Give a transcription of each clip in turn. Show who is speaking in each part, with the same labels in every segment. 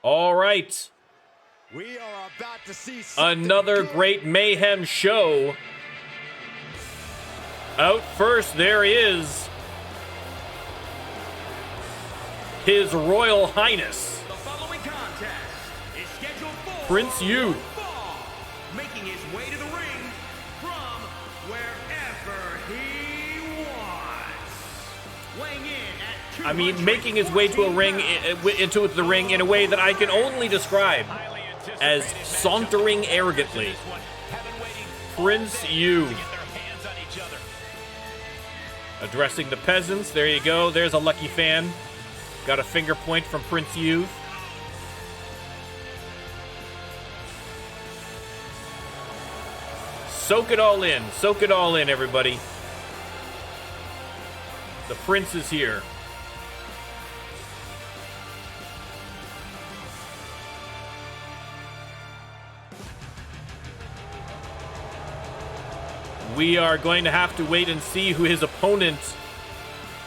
Speaker 1: All right.
Speaker 2: We are about to see
Speaker 1: another great Mayhem show. Out first, there is His Royal Highness,
Speaker 3: The following contest is scheduled for
Speaker 1: Prince Yu.
Speaker 3: Making his way to the ring from wherever he wants. Weighing in at
Speaker 1: making his way to a ring, into the ring in a way that I can only describe as sauntering arrogantly. Prince Yu. Addressing the peasants. There you go. There's a lucky fan. Got a finger point from Prince Yu. Soak it all in. Soak it all in, everybody. The prince is here. We are going to have to wait and see who his opponent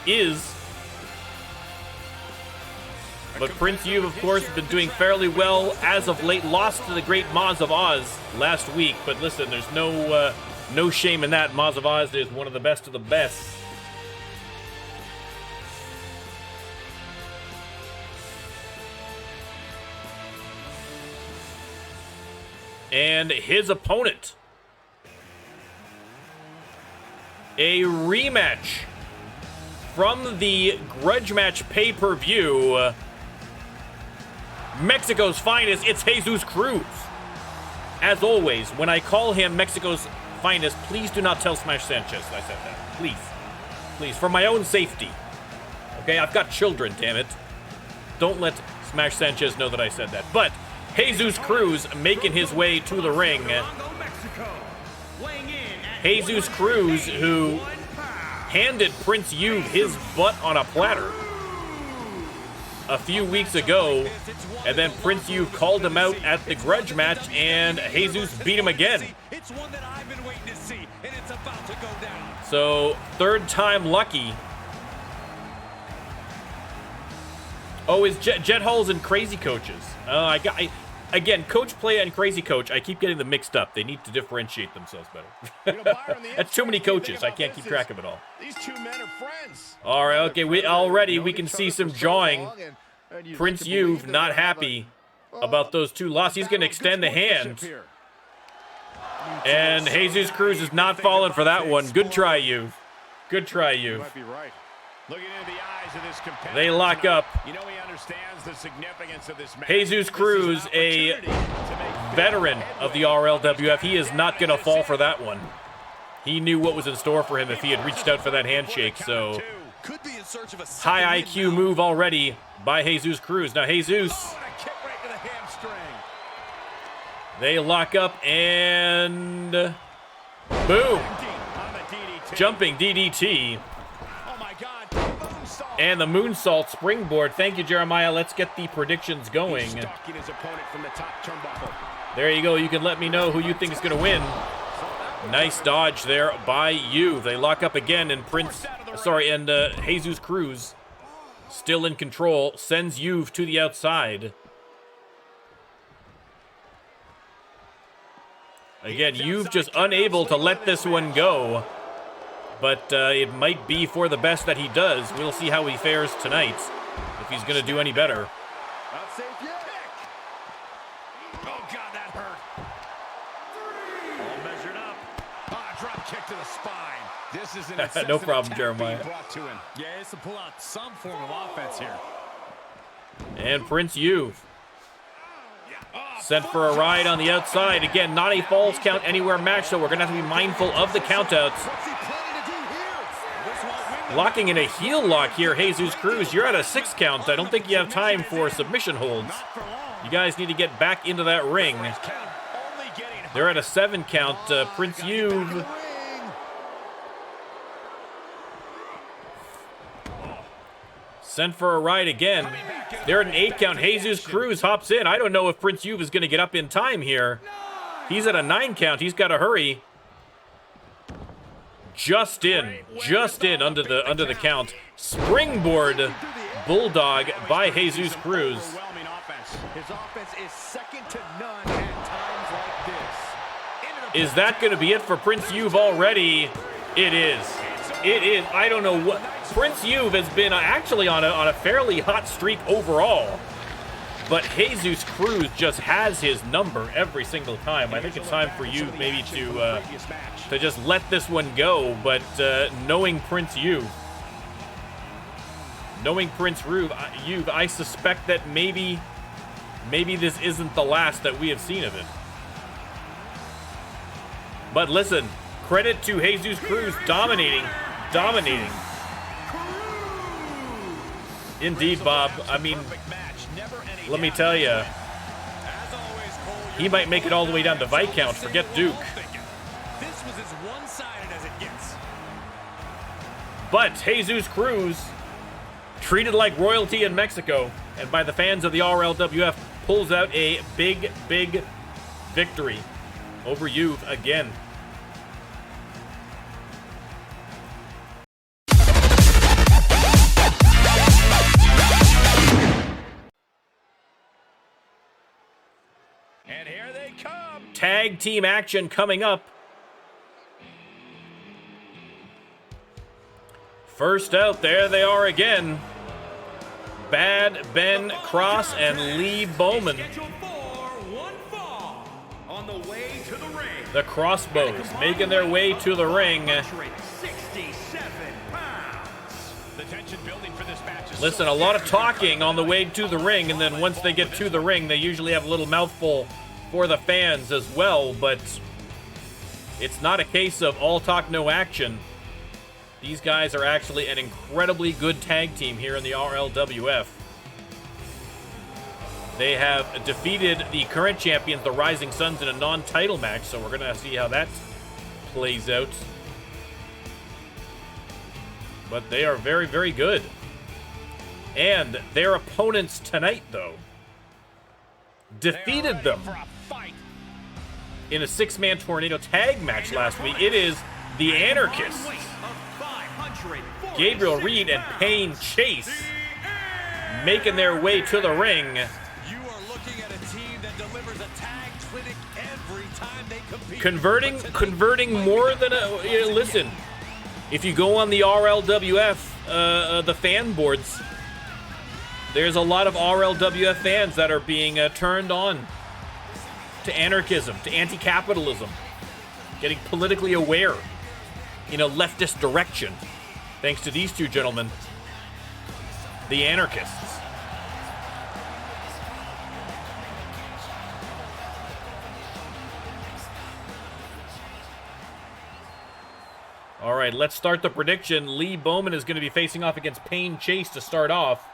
Speaker 1: is. But Prince Yu, of course, has been doing fairly well as of late. Lost to the great Maz of Oz last week. But listen, there's no shame in that. Maz of Oz is one of the best of the best. And his opponent, a rematch from the grudge match pay-per-view. Mexico's finest, it's Jesus Cruz. As always, when I call him Mexico's finest, please do not tell Smash Sanchez I said that. Please. Please, for my own safety. Okay, I've got children, damn it. Don't let Smash Sanchez know that I said that. But Jesus Cruz making his way to the ring. Jesus Cruz, who handed Prince Yu his butt on a platter a few weeks ago, and then Prince Yu called him out at the grudge match, and Jesus beat him again. So, third time lucky. Oh, is Jet Hulls and Crazy Coaches? Again, Coach Play and Crazy Coach, I keep getting them mixed up. They need to differentiate themselves better. That's too many coaches. I can't keep track of it all.
Speaker 2: These two men are friends.
Speaker 1: All right, okay, we can see some jawing. Prince Yu not happy about those two losses. He's going to extend the hand. And Jesus Cruz is not falling for that one. Good try, Yu. Good try, Yu. They lock up. Jesus Cruz, a veteran of the RLWF, he is not going to fall for that one. He knew what was in store for him if he had reached out for that handshake, so high IQ move already by Jesus Cruz. Now Jesus, they lock up and boom, jumping DDT. And the moonsault springboard. Thank you, Jeremiah. Let's get the predictions going. There you go. You can let me know who you think is going to win. Nice dodge there by Yu. They lock up again, and Jesus Cruz, still in control, sends Yu to the outside. Again, Yu just unable to let this one go. But it might be for the best that he does. We'll see how he fares tonight, if he's going to do any better.
Speaker 2: Oh, God, that hurt. All measured up. Drop kick to the spine. This is an
Speaker 1: no problem, Jeremiah.
Speaker 2: Yeah, it's to pull out some form of offense here.
Speaker 1: And Prince Yu sent for a ride on the outside. Again, not a falls count anywhere match, so we're going to have to be mindful of the countouts. Locking in a heel lock here, Jesus Cruz. You're at a 6 count. I don't think you have time for submission holds. You guys need to get back into that ring. They're at a 7 count. Prince Yu. Sent for a ride again. They're at an 8 count. Jesus Cruz hops in. I don't know if Prince Yu is going to get up in time here. He's at a 9 count. He's got to hurry. just in under the count. Springboard bulldog by Jesus Cruz.
Speaker 2: His offense is second to none at times like this.
Speaker 1: Is that going to be it for Prince You've already? It is. It is. I don't know what. Prince You've has been actually on a fairly hot streak overall. But Jesus Cruz just has his number every single time. I think it's time for you maybe to just let this one go. But knowing Prince You've, I suspect that maybe this isn't the last that we have seen of it. But listen, credit to Jesus Cruz dominating. Indeed, Bob. I mean, let me tell you, he might make it all the way down to Viscount. Forget Duke.
Speaker 2: This was as one-sided as it gets.
Speaker 1: But Jesus Cruz, treated like royalty in Mexico, and by the fans of the RLWF, pulls out a big victory over You've again.
Speaker 2: And here they come.
Speaker 1: Tag team action coming up. First out, there they are again. Bad Ben Cross and Lee Bowman.
Speaker 3: On the way to the ring.
Speaker 1: The Crossbows making their way to the ring.
Speaker 3: 67 pounds.
Speaker 2: The tension building for this match is
Speaker 1: Listen, a lot of talking on the way to the ring, and then once they get to the ring, they usually have a little mouthful for the fans as well, but it's not a case of all talk, no action. These guys are actually an incredibly good tag team here in the RLWF. They have defeated the current champions, the Rising Suns, in a non-title match, so we're going to see how that plays out. But they are very good. And their opponents tonight, though, defeated them in a six-man tornado tag match last week. It is the Anarchists, Gabriel Reed and Payne Chase, making their way to the ring.
Speaker 2: You are looking at a team that delivers a tag clinic every time they compete.
Speaker 1: Converting more than a... listen, if you go on the RLWF, the fan boards, there's a lot of RLWF fans that are being turned on to anarchism, to anti-capitalism, getting politically aware in a leftist direction, thanks to these two gentlemen, the Anarchists. All right, let's start the prediction. Lee Bowman is going to be facing off against Payne Chase to start off.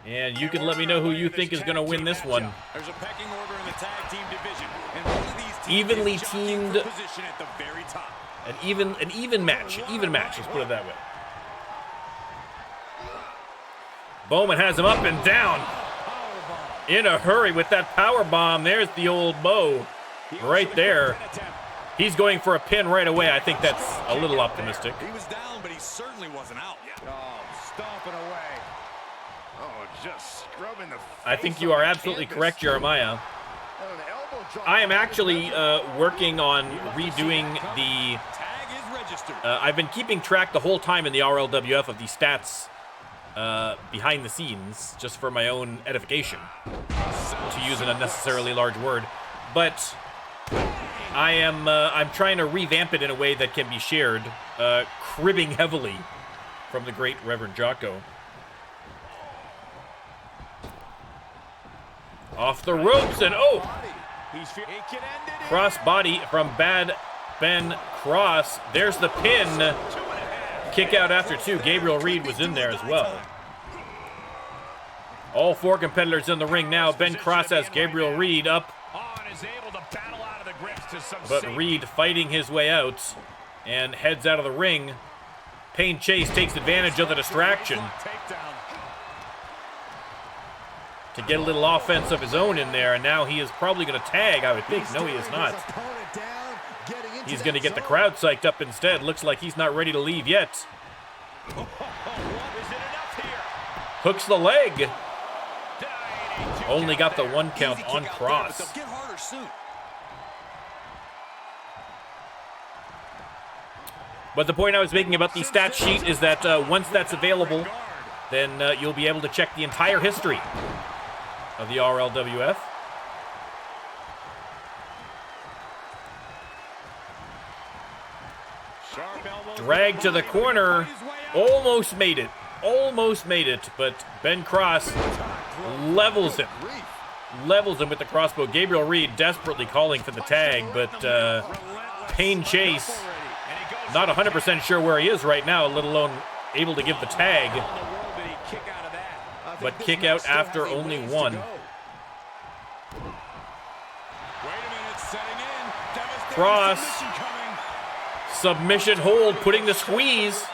Speaker 1: And you can let me know who you think is going to win this one.
Speaker 2: There's a pecking order in the tag team division, and one of these teams
Speaker 1: evenly
Speaker 2: is jockeying
Speaker 1: teamed,
Speaker 2: for position at the very top.
Speaker 1: an even match, let's put it that way. Bowman has him up and down in a hurry with that power bomb. There's the old Bo right there. He's going for a pin right away. I think that's a little optimistic.
Speaker 2: He was down, but he certainly wasn't out.
Speaker 4: Oh, stomping away. Oh, just scrubbing the face.
Speaker 1: I think you are absolutely correct, Jeremiah. I am actually working on redoing the...
Speaker 2: Tag is registered.
Speaker 1: I've been keeping track the whole time in the RLWF of the stats behind the scenes, just for my own edification, to use an unnecessarily large word. But I'm trying to revamp it in a way that can be shared, cribbing heavily from the great Reverend Jocko. Off the ropes, and cross body from Bad Ben Cross. There's the pin. Kick out after two. Gabriel Reed was in there as well. All four competitors in the ring now. Ben Cross has Gabriel Reed up, but Reed fighting his way out and heads out of the ring. Payne Chase takes advantage of the distraction to get a little offense of his own in there, and now he is probably going to tag, I would think. No, he is not. He's going to get the crowd psyched up instead. Looks like he's not ready to leave yet. Hooks the leg. Only got the 1 count on Cross. But the point I was making about the stat sheet is that once that's available, then you'll be able to check the entire history of the RLWF. Drag to the corner. Almost made it. Almost made it. But Ben Cross levels him. Levels him with the crossbow. Gabriel Reed desperately calling for the tag, but Pain Chase not 100% sure where he is right now, let alone able to give the tag. But kick out after only 1. Cross. Submission hold, putting the squeeze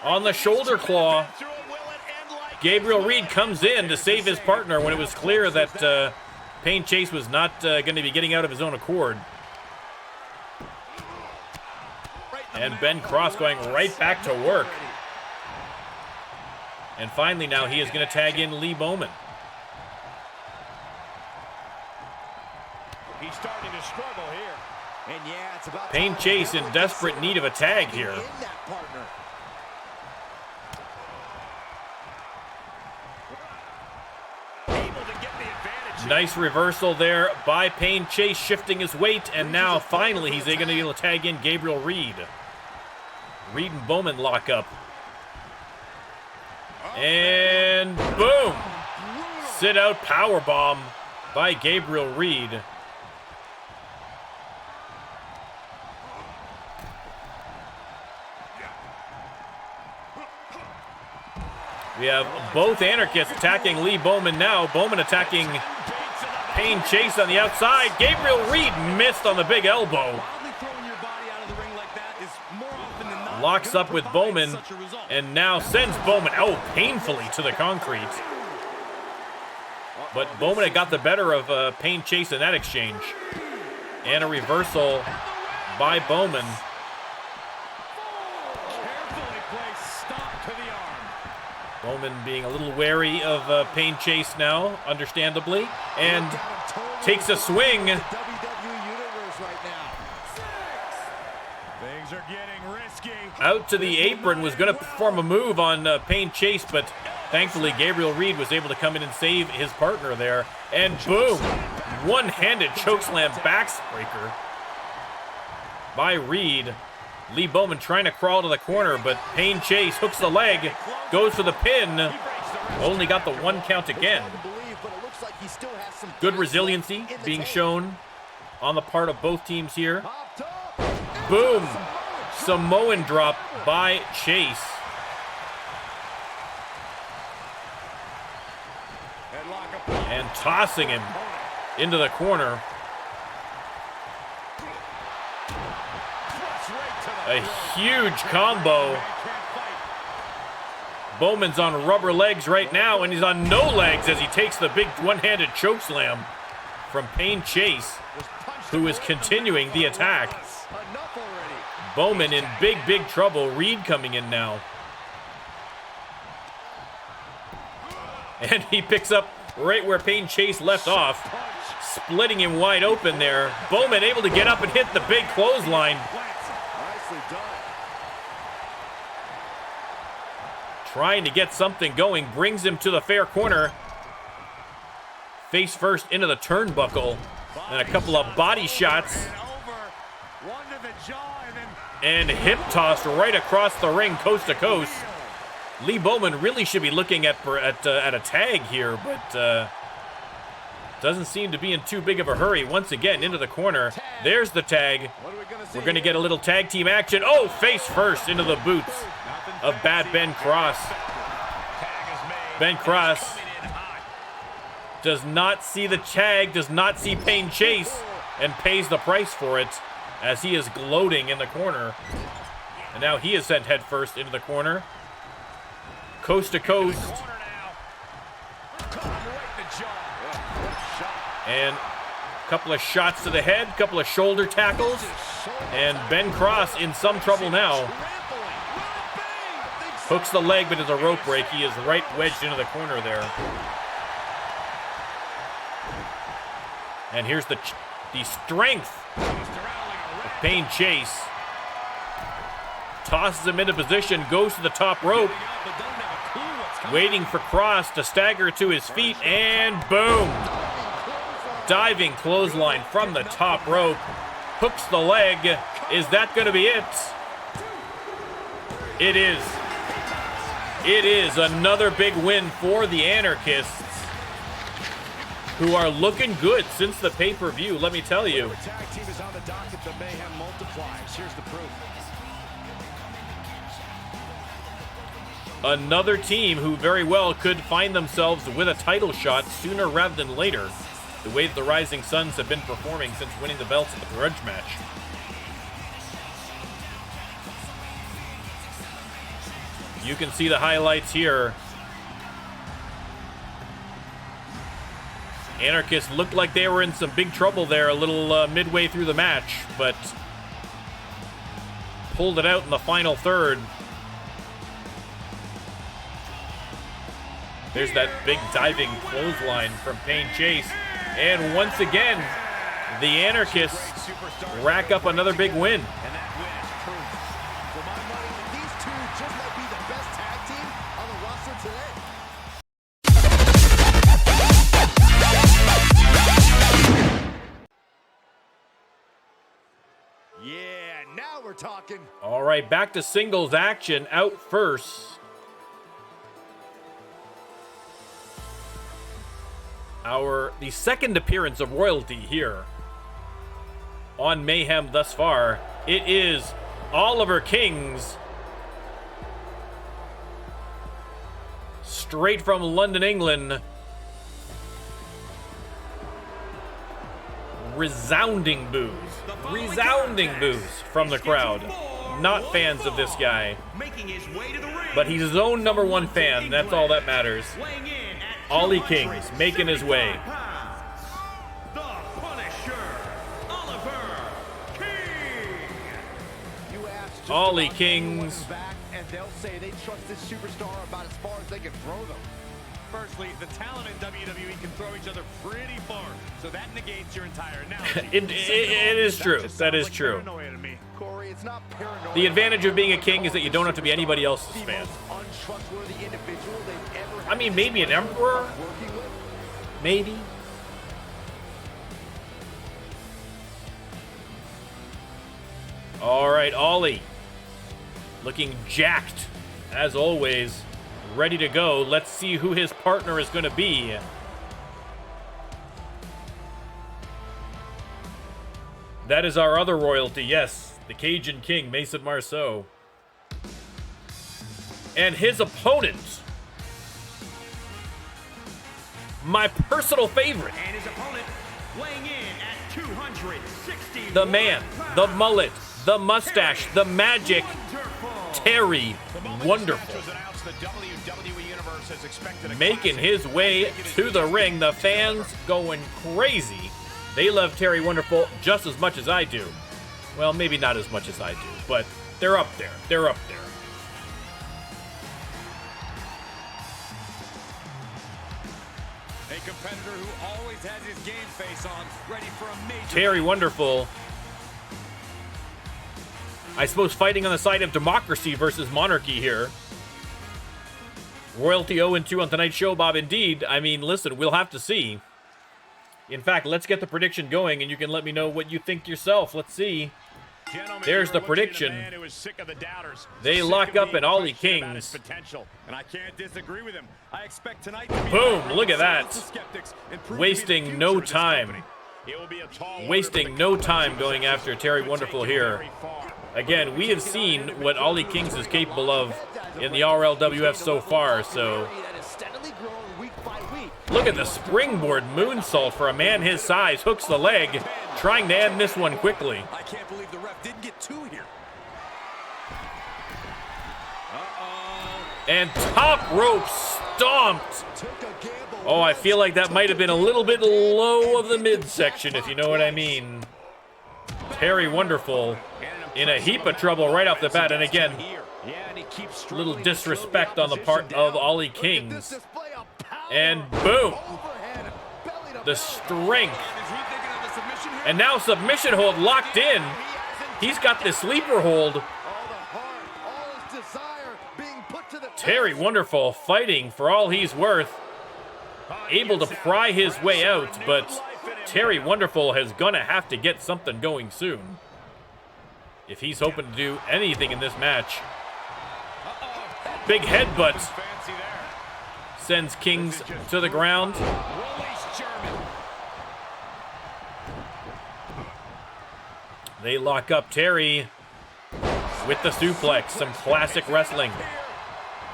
Speaker 1: on the shoulder claw. Gabriel Reed comes in to save his partner when it was clear that Pain Chase was not going to be getting out of his own accord. And Ben Cross going right back to work. And finally now he is going to tag in Lee Bowman.
Speaker 4: He's starting to struggle here.
Speaker 2: And yeah, it's about
Speaker 1: Pain Chase in desperate need of a tag here. Nice reversal there by Pain Chase, shifting his weight, and now finally he's going to be able to tag in Gabriel Reed. Reed and Bowman lock up. And boom! Sit out powerbomb by Gabriel Reed. We have both anarchists attacking Lee Bowman now. Bowman attacking Pain Chase on the outside. Gabriel Reed missed on the big elbow. Locks up with Bowman and now sends Bowman out painfully to the concrete. But Bowman had got the better of Pain Chase in that exchange. And a reversal by Bowman. Bowman being a little wary of Pain Chase now, understandably, and takes a swing.
Speaker 2: Things are getting risky.
Speaker 1: Out to the apron, was going to perform a move on Pain Chase, but thankfully Gabriel Reed was able to come in and save his partner there. And boom, one-handed chokeslam backsbreaker by Reed. Lee Bowman trying to crawl to the corner, but Pain Chase hooks the leg, goes for the pin. Only got the 1 count again. Good resiliency being shown on the part of both teams here. Boom! Samoan drop by Chase. And tossing him into the corner. A huge combo. Bowman's on rubber legs right now, and he's on no legs as he takes the big one-handed chokeslam from Pain Chase, who is continuing the attack. Bowman in big, big trouble. Reed coming in now. And he picks up right where Pain Chase left off, splitting him wide open there. Bowman able to get up and hit the big clothesline. Trying to get something going, brings him to the fair corner. Face first into the turnbuckle, and a couple of body shots. And hip toss right across the ring, coast to coast. Lee Bowman really should be looking at a tag here, but doesn't seem to be in too big of a hurry. Once again, into the corner. There's the tag. We're going to get a little tag team action. Oh, face first into the boots of Bad Ben Cross. Ben Cross does not see the tag, does not see Pain Chase, and pays the price for it as he is gloating in the corner. And now he is sent head first into the corner. Coast to coast. And Couple of shots to the head, couple of shoulder tackles, and Ben Cross in some trouble now. Hooks the leg, but it's a rope break. He is right wedged into the corner there. And here's the strength of Payne Chase. Tosses him into position, goes to the top rope. Waiting for Cross to stagger to his feet, and boom! Diving clothesline from the top rope. Hooks the leg. Is that going to be it? It is. It is another big win for the Anarchists, who are looking good since the pay-per-view, let me tell you.
Speaker 2: Tag team is on the docket, the Mayhem multiplies. Here's the proof.
Speaker 1: Another team who very well could find themselves with a title shot sooner rather than later, the way that the Rising Suns have been performing since winning the belts at the grudge match. You can see the highlights here. Anarchists looked like they were in some big trouble there a little midway through the match, but pulled it out in the final third. There's that big diving clothesline from Payne Chase. And once again, the Anarchists rack up another big win.
Speaker 2: And that win is proof. For my money, these two just might be the best tag team on the roster today. Yeah, now we're talking.
Speaker 1: All right, back to singles action. Out first, the second appearance of royalty here on Mayhem thus far. It is Oliver Kings, straight from London, England. Resounding boos from the crowd. Not fans of this guy, but he's his own #1 fan. That's all that matters. Ollie Kings making his way.
Speaker 3: The Punisher, Oliver King.
Speaker 1: Ollie Kings.
Speaker 2: Back and they'll say they trust this superstar about as far as they can throw them.
Speaker 4: Firstly, the talent in WWE can throw each other pretty far, so that negates your entire analogy.
Speaker 1: It is true. That is true.
Speaker 2: Corey, it's not paranoia.
Speaker 1: The advantage of being a king is that you don't have to be anybody else's fan.
Speaker 2: Untrustworthy individual they've ever had.
Speaker 1: I mean, maybe an emperor?
Speaker 2: Working with.
Speaker 1: Maybe. All right, Ollie. Looking jacked, as always. Ready to go. Let's see who his partner is going to be. That is our other royalty, yes. The Cajun King, Mason Marceau. And his opponent, my personal favorite.
Speaker 3: And his opponent weighing in at 260.
Speaker 1: The man, the mullet, the mustache, the magic, Terry Wonderful. Making his way to the ring. The fans going crazy. They love Terry Wonderful just as much as I do. Well, maybe not as much as I do, but they're up there. They're up there.
Speaker 4: A competitor who always has his game face on, ready for a major.
Speaker 1: Terry Wonderful, I suppose, fighting on the side of democracy versus monarchy here. Royalty 0-2 on tonight's show, Bob. Indeed. I mean, listen, we'll have to see. In fact, let's get the prediction going, and you can let me know what you think yourself. Let's see.
Speaker 4: Gentlemen,
Speaker 1: There's the prediction. They lock up at Ollie Kings.
Speaker 4: And I can't disagree with him. I expect tonight
Speaker 1: Boom, look at that. Wasting no time. Wasting no time going after Terry Wonderful here. Again, we have seen what Ollie Kings is capable of in the RLWF so far, so look at the springboard moonsault for a man his size. Hooks the leg, trying to end this one quickly.
Speaker 2: I can't believe the ref didn't get two here.
Speaker 1: And top rope stomped.
Speaker 2: Took a gamble
Speaker 1: Oh, I feel like that might have been a little bit low of the midsection, if you know what I mean. Terry Wonderful in a heap of trouble right off the bat. And again, a little disrespect on the part of Ollie Kings. And boom. The strength. And now submission hold locked in. He's got the sleeper hold. Terry Wonderful fighting for all he's worth. Able to pry his way out, but Terry Wonderful is gonna have to get something going soon if he's hoping to do anything in this match. Big headbutt sends Kings to the ground. They lock up Terry with the suplex. Some classic wrestling.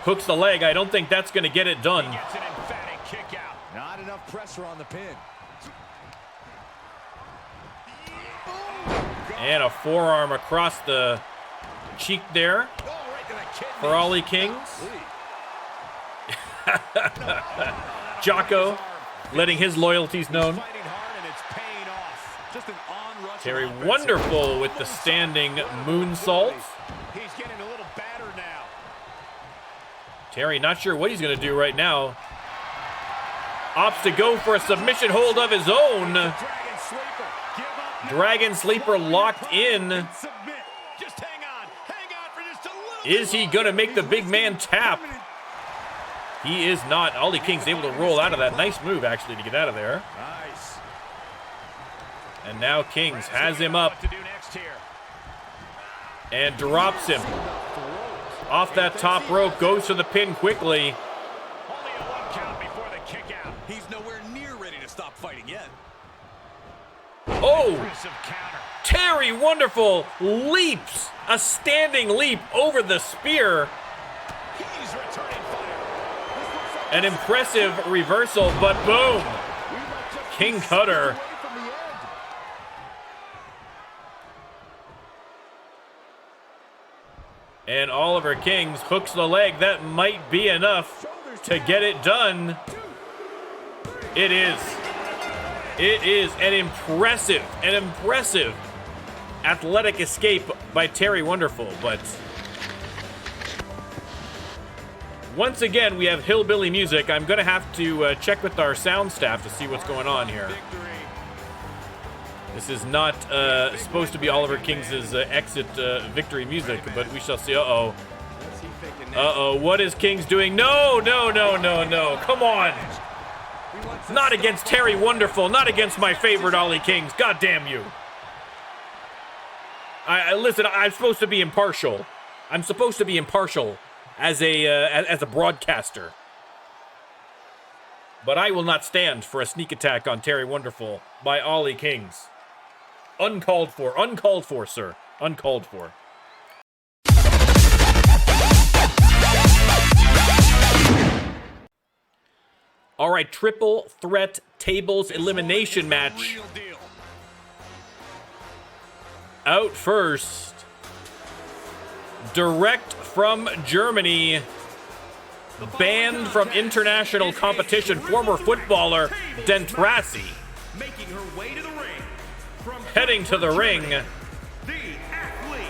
Speaker 1: Hooks the leg. I don't think that's going to get it done.
Speaker 2: Not enough pressure on the pin.
Speaker 1: And a forearm across the cheek there for Ollie Kings. Jocko letting his loyalties known. Terry Wonderful with the standing moonsault.
Speaker 4: He's getting a little battered now.
Speaker 1: Terry not sure what he's going to do right now. Opts to go for a submission hold of his own. Dragon Sleeper locked in. Is he going to make the big man tap? He is not. Ollie King's able to roll out of that. Nice move, actually, to get out of there.
Speaker 4: Nice.
Speaker 1: And now Kings has him up and drops him. Off that top rope, goes to the pin quickly.
Speaker 4: Only a 1 count before the kick out. He's nowhere near ready to stop fighting yet.
Speaker 1: Oh! Terry Wonderful leaps. A standing leap over the spear.
Speaker 4: He's returning fire.
Speaker 1: An impressive reversal, but boom. King Cutter. And Oliver Kings hooks the leg. That might be enough to get it done. It is. It is an impressive athletic escape by Terry Wonderful. But once again, we have hillbilly music. I'm going to have to check with our sound staff to see what's going on here. This is not supposed to be Oliver Kings' exit victory music, but we shall see. Uh-oh. Uh-oh. What is Kings doing? No, no, no, no, no. Come on. Not against Terry Wonderful. Not against my favorite Ollie Kings. God damn you. Listen, I'm supposed to be impartial. I'm supposed to be impartial as a broadcaster. But I will not stand for a sneak attack on Terry Wonderful by Ollie Kings. Uncalled for, sir. Uncalled for. All right, triple threat tables elimination match. Out first, direct from Germany, banned from international competition, former footballer Dentrassi.
Speaker 3: Making her way to the ring. From
Speaker 1: Heading to the ring.
Speaker 3: the athlete.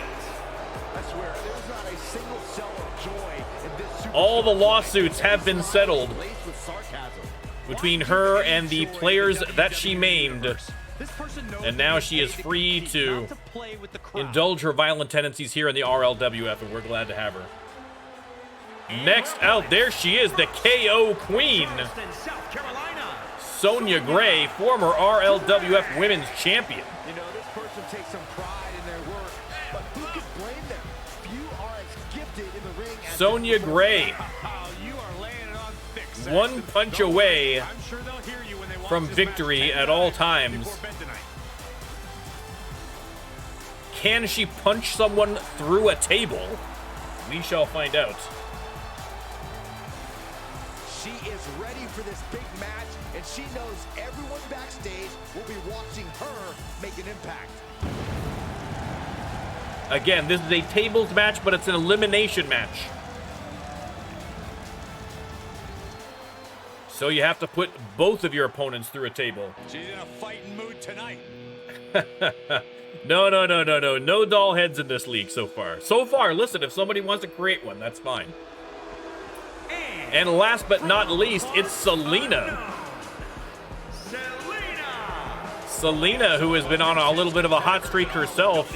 Speaker 2: I swear, there's not a single cell of joy in this super
Speaker 1: All the lawsuits have been settled
Speaker 2: laced with sarcasm.
Speaker 1: between her and the players that she maimed.
Speaker 3: This person knows
Speaker 1: And now she is free to
Speaker 3: not to play with the crowd.
Speaker 1: indulge her violent tendencies here in the RLWF, and we're glad to have her. Next out, there she is, the KO Queen,
Speaker 3: Charleston, South Carolina.
Speaker 1: Sonya Gray, former RLWF Women's Champion.
Speaker 2: You know, this person takes some pride in their work, but who could blame them? Few are as gifted in the ring as
Speaker 1: Sonya Gray,
Speaker 4: Oh, you are laying it on thick, Saxon.
Speaker 1: one punch away
Speaker 4: I'm sure they'll hear you when they watch
Speaker 1: from
Speaker 4: this
Speaker 1: victory
Speaker 4: match
Speaker 1: at all times.
Speaker 4: before bed tonight.
Speaker 1: Can she punch someone through a table? We shall find out.
Speaker 2: she is ready for this big match, and she knows everyone backstage will be watching her make an impact.
Speaker 1: Again, this is a tables match, but it's an elimination match. So you have to put both of your opponents through a table.
Speaker 4: She's in a fighting mood tonight.
Speaker 1: No. No doll heads in this league so far. So far, listen, if somebody wants to create one, that's fine. And last but not least, it's Selena. Selena, who has been on a little bit of a hot streak herself,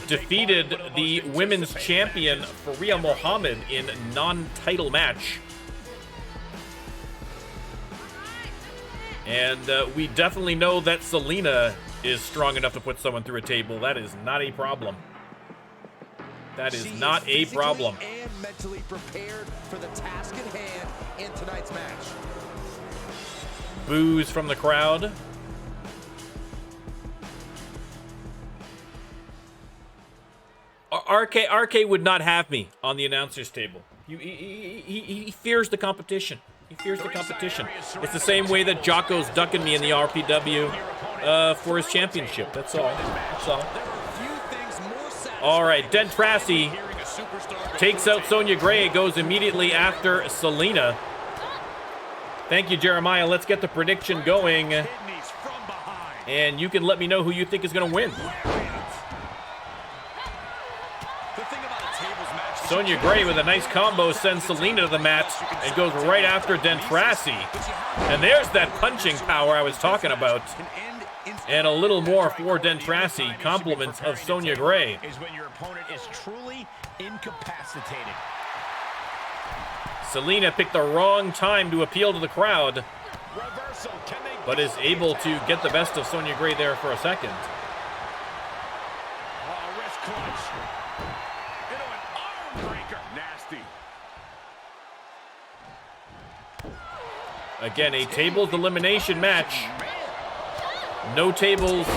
Speaker 1: defeated the women's champion, Faria Mohammed, in a non-title match. And we definitely know that Selena is strong enough to put someone through a table. That is not a problem. That is not a problem.
Speaker 2: And mentally prepared for the task at hand in tonight's match.
Speaker 1: Boos from the crowd. RK would not have me on the announcer's table. He fears the competition. He fears the competition. It's the same way that Jocko's ducking me in the RPW for his championship. That's all. That's all. All right, Dentrassi takes out Sonya Gray, goes immediately after Selena. Thank you, Jeremiah. Let's get the prediction going. And you can let me know who you think is going to win. Sonya Gray with a nice combo sends Selena to the mat and goes right after Dentrassi. And there's that punching power I was talking about. And a little more for Dentrassi. Compliments of Sonya Gray.
Speaker 3: Is when your opponent is truly incapacitated.
Speaker 1: Selena picked the wrong time to appeal to the crowd, but is able to get the best of Sonya Gray there for a second.
Speaker 3: Wrist clutch. Into an arm breaker. Nasty.
Speaker 1: Again, a tables elimination match. No tables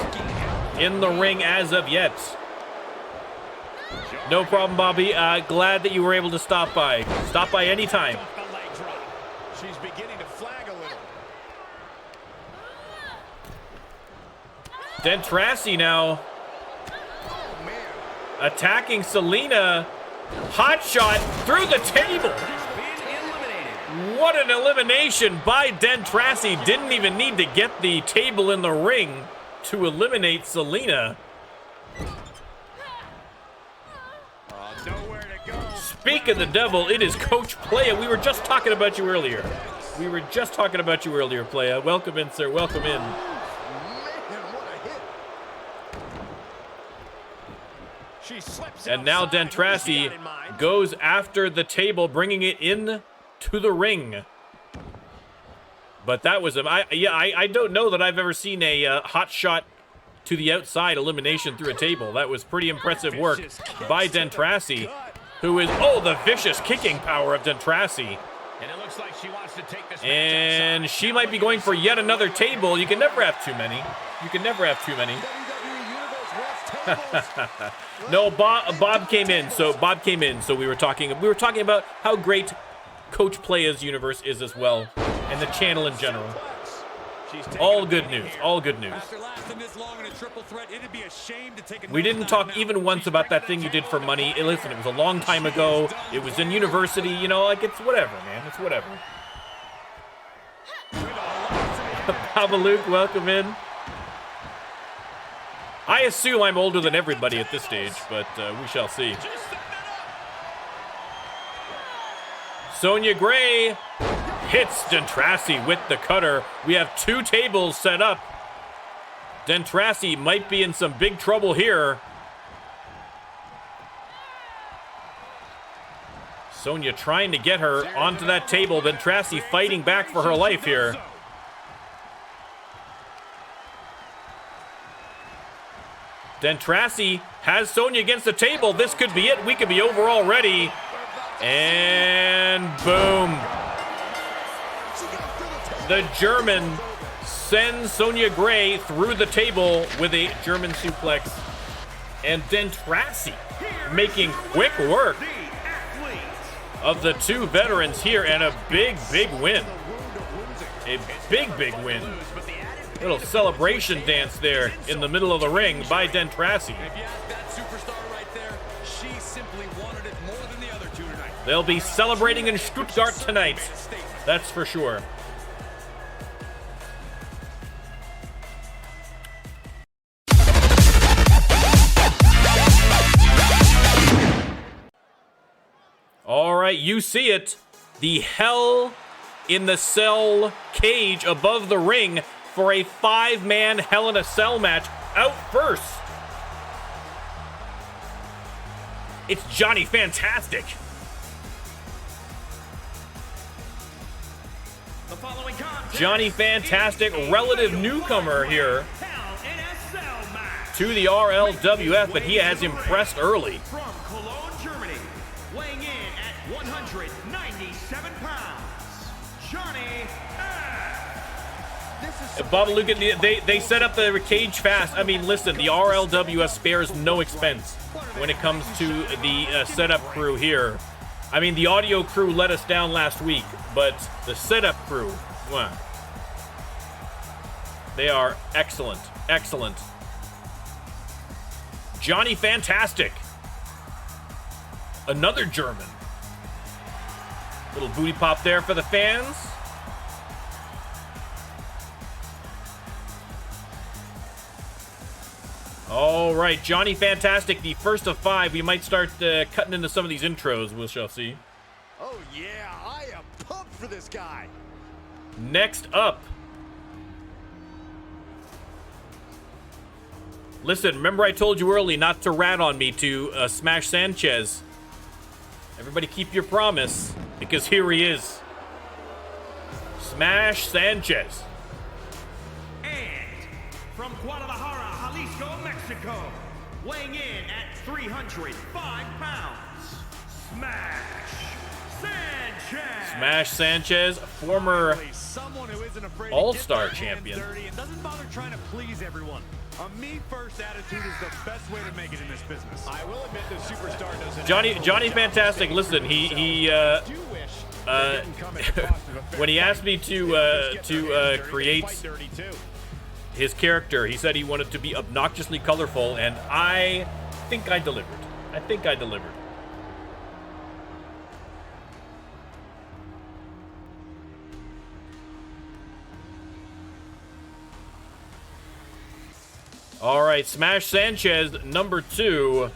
Speaker 1: in the ring as of yet. No problem, Bobby. Glad that you were able to stop by. Stop by anytime.
Speaker 4: She's beginning to flag a little.
Speaker 1: Dentrassi now attacking Selena. Hot shot through the table. What an elimination by Dentrassi. Didn't even need to get the table in the ring to eliminate Selena.
Speaker 4: Nowhere to go.
Speaker 1: Speak of the devil, it is Coach Playa. We were just talking about you earlier. Playa. Welcome in, sir. Welcome in.
Speaker 4: She slips
Speaker 1: And now Dentrassi goes after the table, bringing it in to the ring. But that was I don't know that I've ever seen a hot shot to the outside elimination through a table. That was pretty impressive work by Dentrassi, who is the vicious kicking power of Dentrassi.
Speaker 3: And it looks like she wants to take this.
Speaker 1: And she might be going for yet another table. You can never have too many. No, Bob came in. So we were talking about how great Coach Playa's universe is as well, and the channel in general. All good news. We didn't talk even once about that thing you did for money. Listen, it was a long time ago. It was in university. You know, like, it's whatever, man. It's whatever. Papa Luke, welcome in. I assume I'm older than everybody at this stage, but we shall see. Sonya Gray hits Dentrassi with the cutter. We have two tables set up. Dentrassi might be in some big trouble here. Sonya trying to get her onto that table. Dentrassi fighting back for her life here. Dentrassi has Sonya against the table. This could be it. We could be over already. And boom. The German sends Sonya Gray through the table with a German suplex. And Dentrassi making quick work of the two veterans here, and a big win. A big win. Little celebration dance there in the middle of the ring by Dentrassi. They'll be celebrating in Stuttgart tonight That's for sure. All right, you see it. The Hell in the Cell cage above the ring for a 5-man Hell in a Cell match. Out first, it's Johnny Fantastic. Johnny Fantastic, relative newcomer here to the RLWF, but he has impressed early.
Speaker 4: From Cologne, Germany, weighing in at 197 pounds, Johnny
Speaker 1: Baba Luke, they set up the cage fast. I mean, listen, the RLWF spares no expense when it comes to the setup crew here. I mean, the audio crew let us down last week, but the setup crew, well, they are excellent, excellent. Johnny Fantastic, another German. Little booty pop there for the fans. All right, Johnny Fantastic, the first of 5. We might start cutting into some of these intros, we shall see.
Speaker 2: Oh yeah, I am pumped for this guy.
Speaker 1: Next up. Listen, remember I told you early not to rat on me to Smash Sanchez. Everybody keep your promise, because here he is. Smash Sanchez.
Speaker 4: and from Guadalajara, Jalisco, Mexico, weighing in at 305 pounds, Smash Sanchez.
Speaker 1: Smash Sanchez, former
Speaker 2: Someone who isn't afraid
Speaker 1: All-Star
Speaker 2: to get their hands
Speaker 1: champion.
Speaker 2: dirty and doesn't bother trying to please everyone. A me-first attitude is the best way to make it in this business. I will admit the superstar doesn't.
Speaker 1: Johnny Fantastic. Listen, he when he asked me to create his character, he said he wanted to be obnoxiously colorful, and I think I delivered. All right, Smash Sanchez, number 2.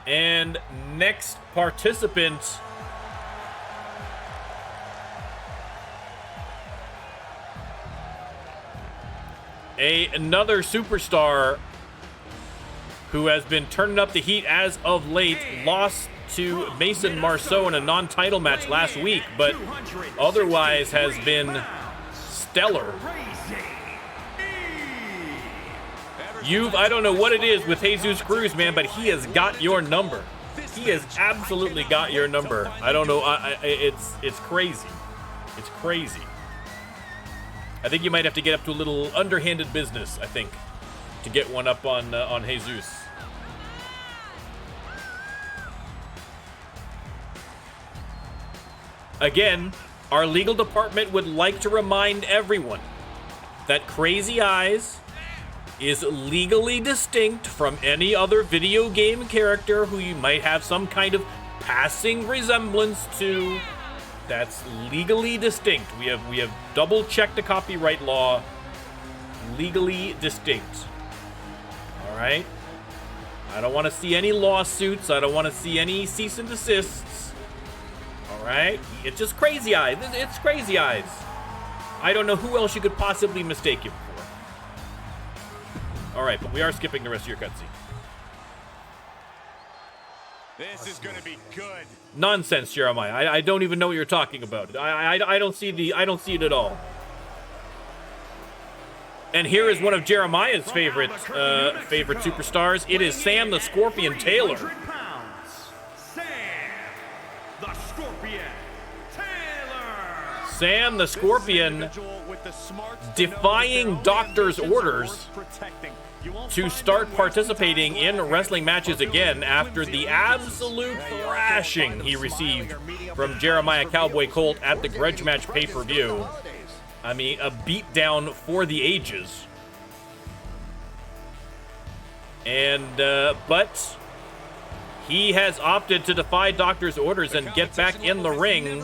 Speaker 1: And next participant, another superstar who has been turning up the heat as of late, lost to Mason Marceau in a non-title match last week, but otherwise has been stellar. I don't know what it is with Jesus Cruz, man, but he has got your number. He has absolutely got your number. I don't know. It's crazy. It's crazy. I think you might have to get up to a little underhanded business, I think, to get one up on Jesus. Again, our legal department would like to remind everyone that Crazy Eyes is legally distinct from any other video game character who you might have some kind of passing resemblance to. That's legally distinct. We have double-checked the copyright law. Legally distinct. All right? I don't want to see any lawsuits. I don't want to see any cease and desists. All right? It's just Crazy Eyes. It's Crazy Eyes. I don't know who else you could possibly mistake him for. All right, but we are skipping the rest of your cutscene.
Speaker 2: This is going to be good.
Speaker 1: Nonsense, Jeremiah. I don't even know what you're talking about. I don't see it at all. And here is one of Jeremiah's favorite superstars. It is Sam the Scorpion Taylor.
Speaker 4: Sam the Scorpion Taylor.
Speaker 1: Sam the Scorpion defying doctor's orders to start participating in wrestling matches again after the absolute thrashing he received from Jeremiah Cowboy Colt at the grudge match pay-per-view. I mean, a beatdown for the ages. And, but He has opted to defy doctor's orders and get back in the ring.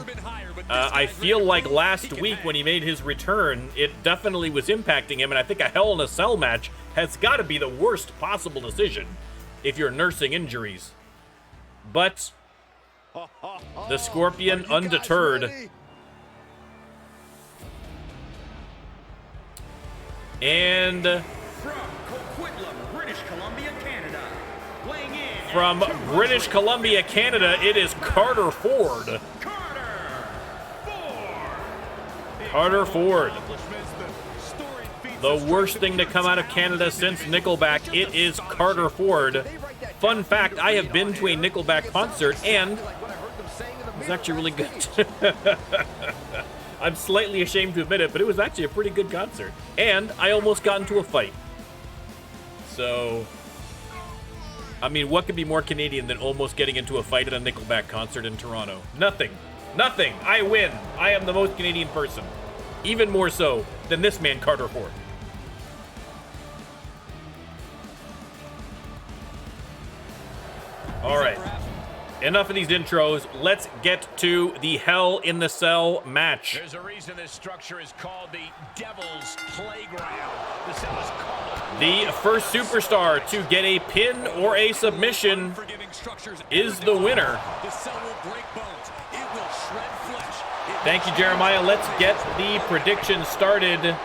Speaker 1: I feel like last week when he made his return, it definitely was impacting him, and I think a Hell in a Cell match has got to be the worst possible decision if you're nursing injuries. But the Scorpion, undeterred. And from British Columbia, Canada, it is Carter Ford. Carter Ford. The worst thing to come out of Canada since Nickelback. It is Carter Ford. Fun fact, I have been to a Nickelback concert, and it was actually really good. I'm slightly ashamed to admit it, but it was actually a pretty good concert. And I almost got into a fight. So, I mean, what could be more Canadian than almost getting into a fight at a Nickelback concert in Toronto? Nothing. Nothing. I win. I am the most Canadian person. Even more so than this man, Carter Ford. All right. Enough of these intros. Let's get to the Hell in the Cell match.
Speaker 3: There's a reason this structure is called the Devil's Playground. The cell is called
Speaker 1: the first superstar to get a pin or a submission is the winner.
Speaker 2: The cell will break bones. It will shred flesh.
Speaker 1: Thank you, Jeremiah. Let's get the prediction started.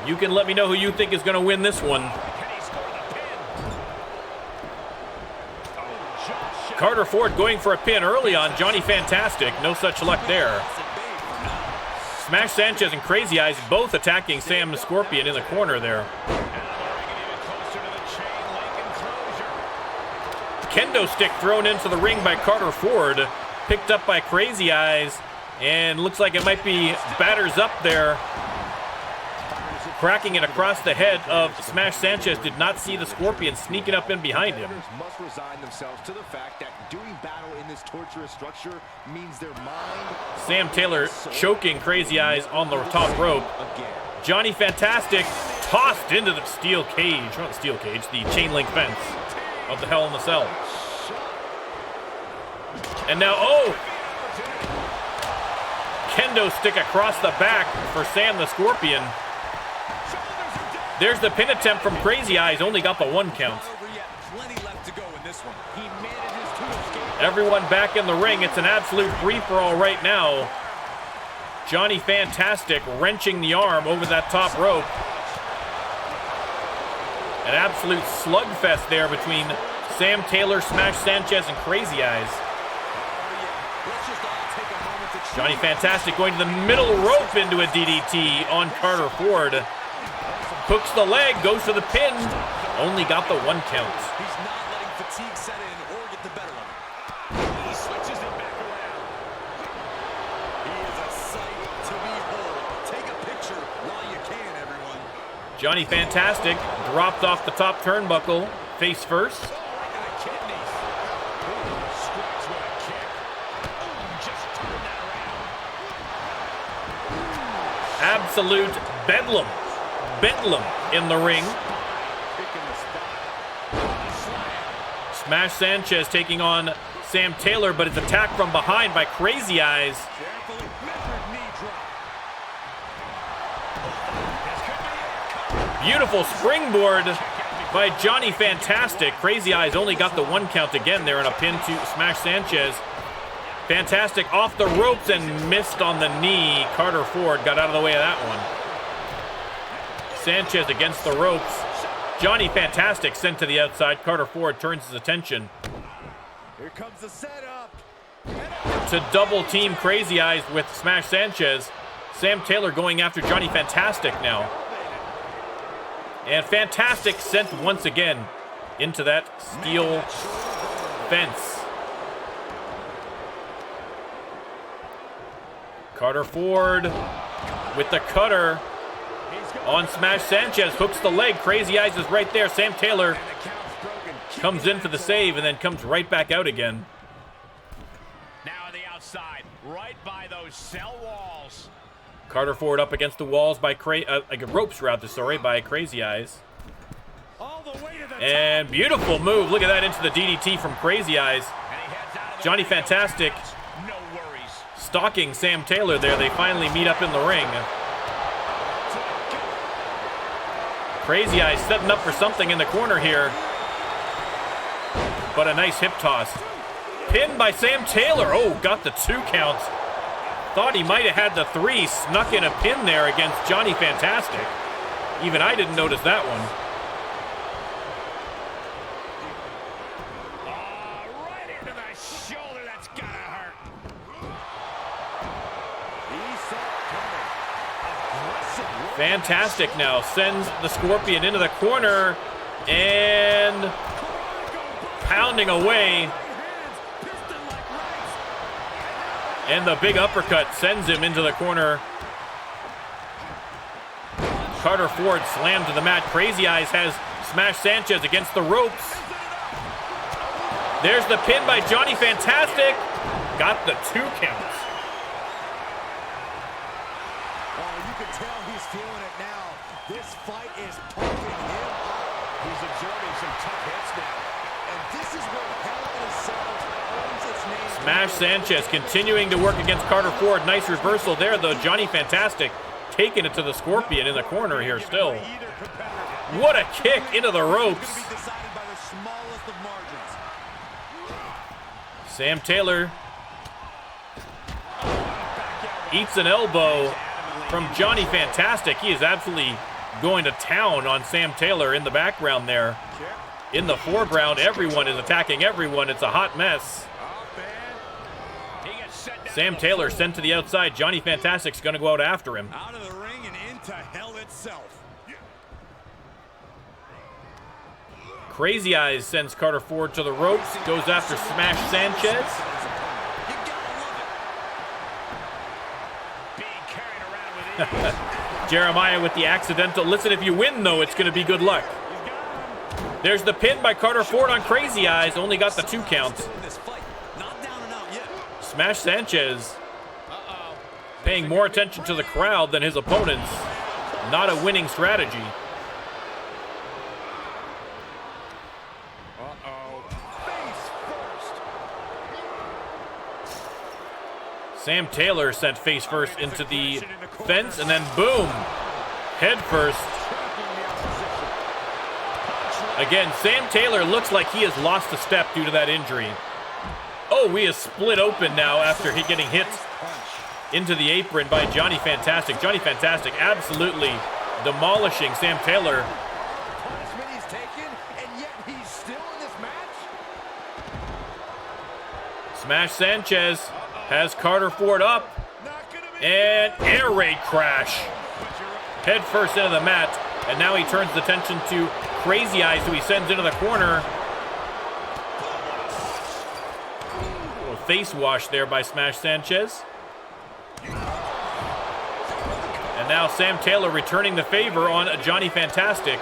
Speaker 1: You can let me know who you think is going to win this one. Carter Ford going for a pin early on Johnny Fantastic. No such luck there. Smash Sanchez and Crazy Eyes both attacking Sam the Scorpion in the corner there. Kendo stick thrown into the ring by Carter Ford. Picked up by Crazy Eyes. And looks like it might be batters up there. Cracking it across the head of Smash Sanchez. Did not see the Scorpion sneaking up in behind him.
Speaker 2: Must resign themselves to the fact that doing battle in this torturous structure means their mind.
Speaker 1: Sam Taylor choking Crazy Eyes on the top rope. Johnny Fantastic tossed into the steel cage, not the steel cage, the chain link fence of the Hell in the Cell. And now, kendo stick across the back for Sam the Scorpion. There's the pin attempt from Crazy Eyes, only got the 1 count. Everyone back in the ring. It's an absolute free-for-all right now. Johnny Fantastic wrenching the arm over that top rope. An absolute slugfest there between Sam Taylor, Smash Sanchez, and Crazy Eyes. Johnny Fantastic going to the middle rope into a DDT on Carter Ford. Hooks the leg, goes for the pin. Only got the 1 count.
Speaker 2: He's not letting fatigue set in or get the better of him. He switches it back around. He is a sight to behold. Take a picture while you can, everyone.
Speaker 1: Johnny Fantastic dropped off the top turnbuckle, face first. Absolute bedlam. Bedlam in the ring. Smash Sanchez taking on Sam Taylor, but it's attacked from behind by Crazy Eyes. Beautiful springboard by Johnny Fantastic. Crazy Eyes only got the 1 count again there, and a pin to Smash Sanchez. Fantastic off the ropes and missed on the knee. Carter Ford got out of the way of that one. Sanchez against the ropes. Johnny Fantastic sent to the outside. Carter Ford turns his attention.
Speaker 2: Here comes the setup.
Speaker 1: To double team Crazy Eyes with Smash Sanchez. Sam Taylor going after Johnny Fantastic now. And Fantastic sent once again into that steel fence. Carter Ford with the cutter on Smash Sanchez. Hooks the leg. Crazy Eyes is right there. Sam Taylor comes in for the save and then comes right back out again.
Speaker 3: now on the outside, right by those cell walls.
Speaker 1: Carter Ford up against the walls by ropes rather, sorry, by Crazy Eyes. And beautiful move. Look at that into the DDT from Crazy Eyes. Johnny Fantastic stalking Sam Taylor there. They finally meet up in the ring. Crazy Eyes setting up for something in the corner here. But a nice hip toss. Pinned by Sam Taylor. Oh, got the 2 count. Thought he might have had the 3. Snuck in a pin there against Johnny Fantastic. Even I didn't notice that one.
Speaker 3: Right into the shoulder. That's gotta hurt.
Speaker 1: Fantastic now sends the Scorpion into the corner and pounding away. And the big uppercut sends him into the corner. Carter Ford slammed to the mat. Crazy Eyes has Smash Sanchez against the ropes. There's the pin by Johnny Fantastic. Got the 2 counts.
Speaker 2: Oh, you can tell he's feeling it now. This fight is pumping him up.
Speaker 3: He's absorbing some tough hits now.
Speaker 2: And this is where Hell in a Cell owns its name.
Speaker 1: Smash Sanchez continuing to work against Carter Ford. Nice reversal there, though. Johnny Fantastic taking it to the Scorpion in the corner here still. What a kick into the ropes. Sam Taylor eats an elbow from Johnny Fantastic. He is absolutely going to town on Sam Taylor in the background there. In the foreground, everyone is attacking everyone. It's a hot mess. Sam Taylor sent to the outside. Johnny Fantastic's going to go out after him.
Speaker 4: Out of the ring and into hell itself.
Speaker 1: Crazy Eyes sends Carter Ford to the ropes. Goes after Smash Sanchez. Jeremiah with the accidental. Listen, if you win, though, it's going to be good luck. There's the pin by Carter Ford on Crazy Eyes. Only got the 2 count. Smash Sanchez paying more attention to the crowd than his opponents. Not a winning strategy. Sam Taylor sent face first into the fence, and then boom, head first. Again, Sam Taylor looks like he has lost a step due to that injury. Oh, he is split open now after getting hit into the apron by Johnny Fantastic. Johnny Fantastic absolutely demolishing Sam Taylor. Smash Sanchez has Carter Ford up, and air raid crash. Head first into the mat, and now he turns attention to Crazy Eyes, who he sends into the corner. Face wash there by Smash Sanchez. And now Sam Taylor returning the favor on Johnny Fantastic.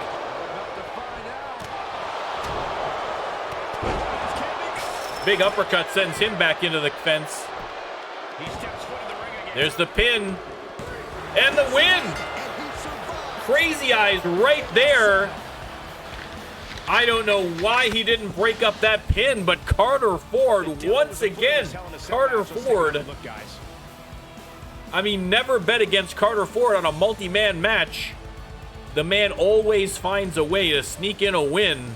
Speaker 1: Big uppercut sends him back into the fence. There's the pin. And the win! Crazy Eyes right there. I don't know why he didn't break up that pin, but Carter Ford, once again, Carter Ford. I mean, never bet against Carter Ford on a multi-man match. The man always finds a way to sneak in a win.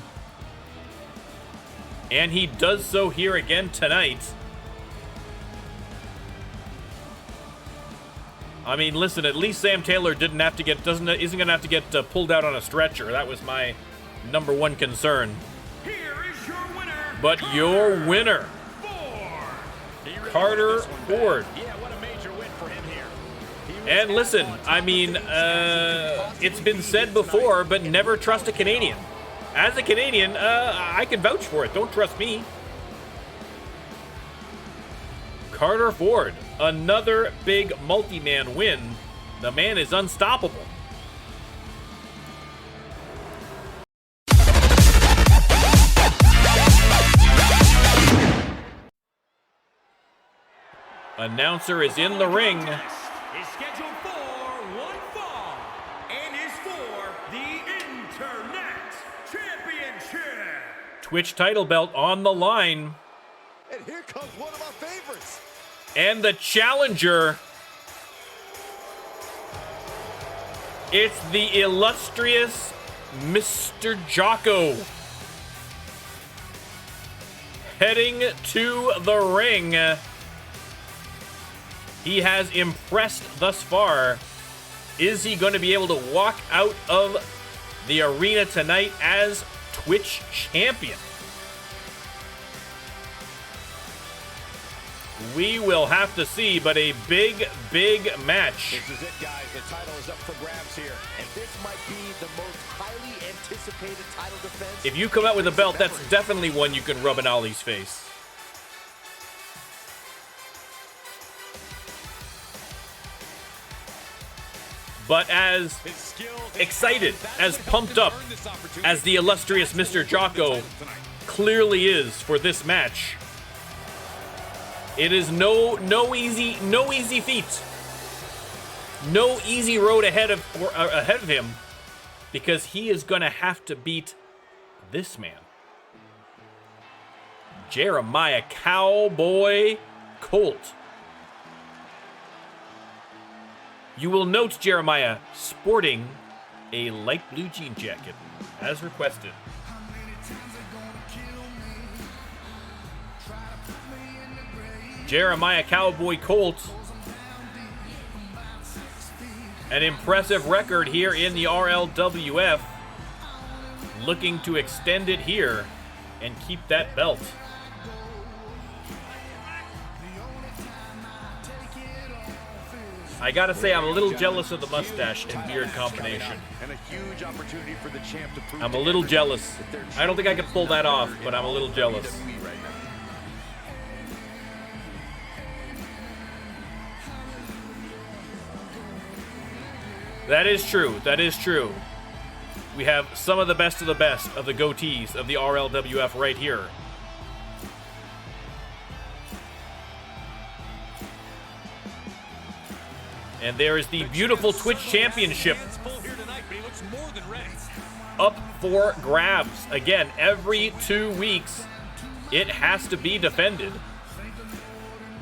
Speaker 1: And he does so here again tonight. I mean, listen, at least Sam Taylor isn't going to have to get pulled out on a stretcher. That was my number one concern.
Speaker 4: Here is your winner.
Speaker 1: But your winner, Carter Ford.
Speaker 3: Yeah, what a major win for him here.
Speaker 1: And listen, I mean, it's been said before, but never trust a Canadian. As a Canadian, I can vouch for it. Don't trust me. Carter Ford, another big multi-man win. The man is unstoppable. Announcer is in the ring.
Speaker 4: Is scheduled for one fall and is for the Internet Championship.
Speaker 1: Twitch title belt on the line.
Speaker 2: And here comes one of my favorites.
Speaker 1: And the challenger. It's the illustrious Mr. Jocko. Heading to the ring. He has impressed thus far. Is he going to be able to walk out of the arena tonight as Twitch champion? We will have to see, but a big, big match.
Speaker 3: This is it, guys. The title is up for grabs here.
Speaker 2: And this might be the most highly anticipated title defense.
Speaker 1: If you come out with a belt, that's definitely one you can rub in Ollie's face. But as excited, as pumped up as the illustrious Mr. Jocko clearly is for this match, it is no easy feat. No easy road ahead of him, because he is gonna have to beat this man, Jeremiah Cowboy Colt. You will note Jeremiah sporting a light blue jean jacket, as requested. Jeremiah Cowboy Colt, an impressive record here in the RLWF, looking to extend it here and keep that belt. I gotta say, I'm a little jealous of the mustache and beard combination. I'm a little jealous. I don't think I could pull that off, but I'm a little jealous. That is true. That is true. We have some of the best of the goatees of the RLWF right here. And there is the beautiful Twitch Championship up for grabs. Again, every 2 weeks, it has to be defended.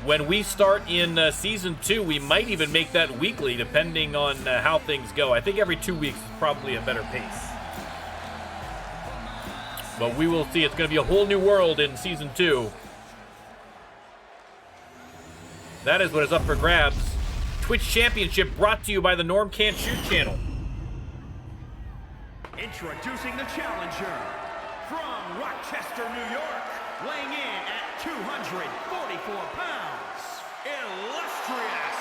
Speaker 1: When we start in Season 2, we might even make that weekly, depending on how things go. I think every 2 weeks is probably a better pace. But we will see. It's going to be a whole new world in Season 2. That is what is up for grabs. Twitch Championship brought to you by the NormCantShoot channel.
Speaker 5: Introducing the challenger from Rochester, New York, weighing in at 244 pounds, Illustrious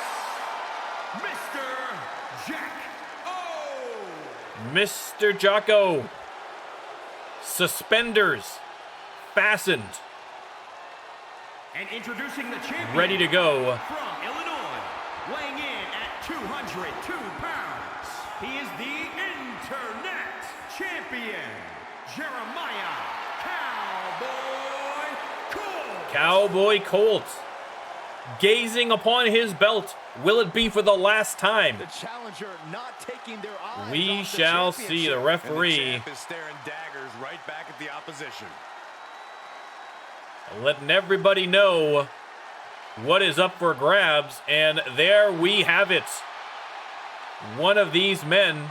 Speaker 5: Mr. Jocko.
Speaker 1: Mr. Jocko. Suspenders fastened.
Speaker 5: And introducing the champion,
Speaker 1: ready to go.
Speaker 5: From Illinois, weighing in at 202 pounds, he is the Internet Champion, Jeremiah Cowboy Colt.
Speaker 1: Cowboy Colt, gazing upon his belt. Will it be for the last time?
Speaker 2: The challenger not taking their eyes
Speaker 1: We
Speaker 2: off the
Speaker 1: shall see. The referee
Speaker 4: And the champ is staring daggers right back at the opposition.
Speaker 1: letting everybody know what is up for grabs, and there we have it. One of these men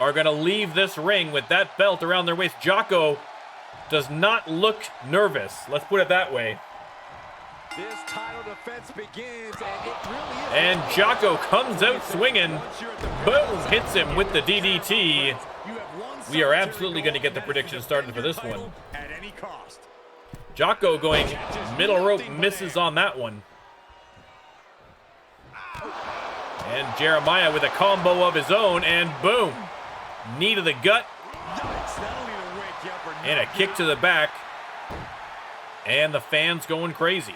Speaker 1: are going to leave this ring with that belt around their waist. Jocko does not look nervous. Let's put it that way.
Speaker 2: This title defense begins, and it really is.
Speaker 1: And Jocko comes out swinging. Boom! Hits him with the DDT. We are absolutely going to get the prediction started for this one.
Speaker 4: At any cost.
Speaker 1: Jocko going middle rope, misses on that one. And Jeremiah with a combo of his own, and boom! Knee to the gut. And a kick to the back. And the fans going crazy.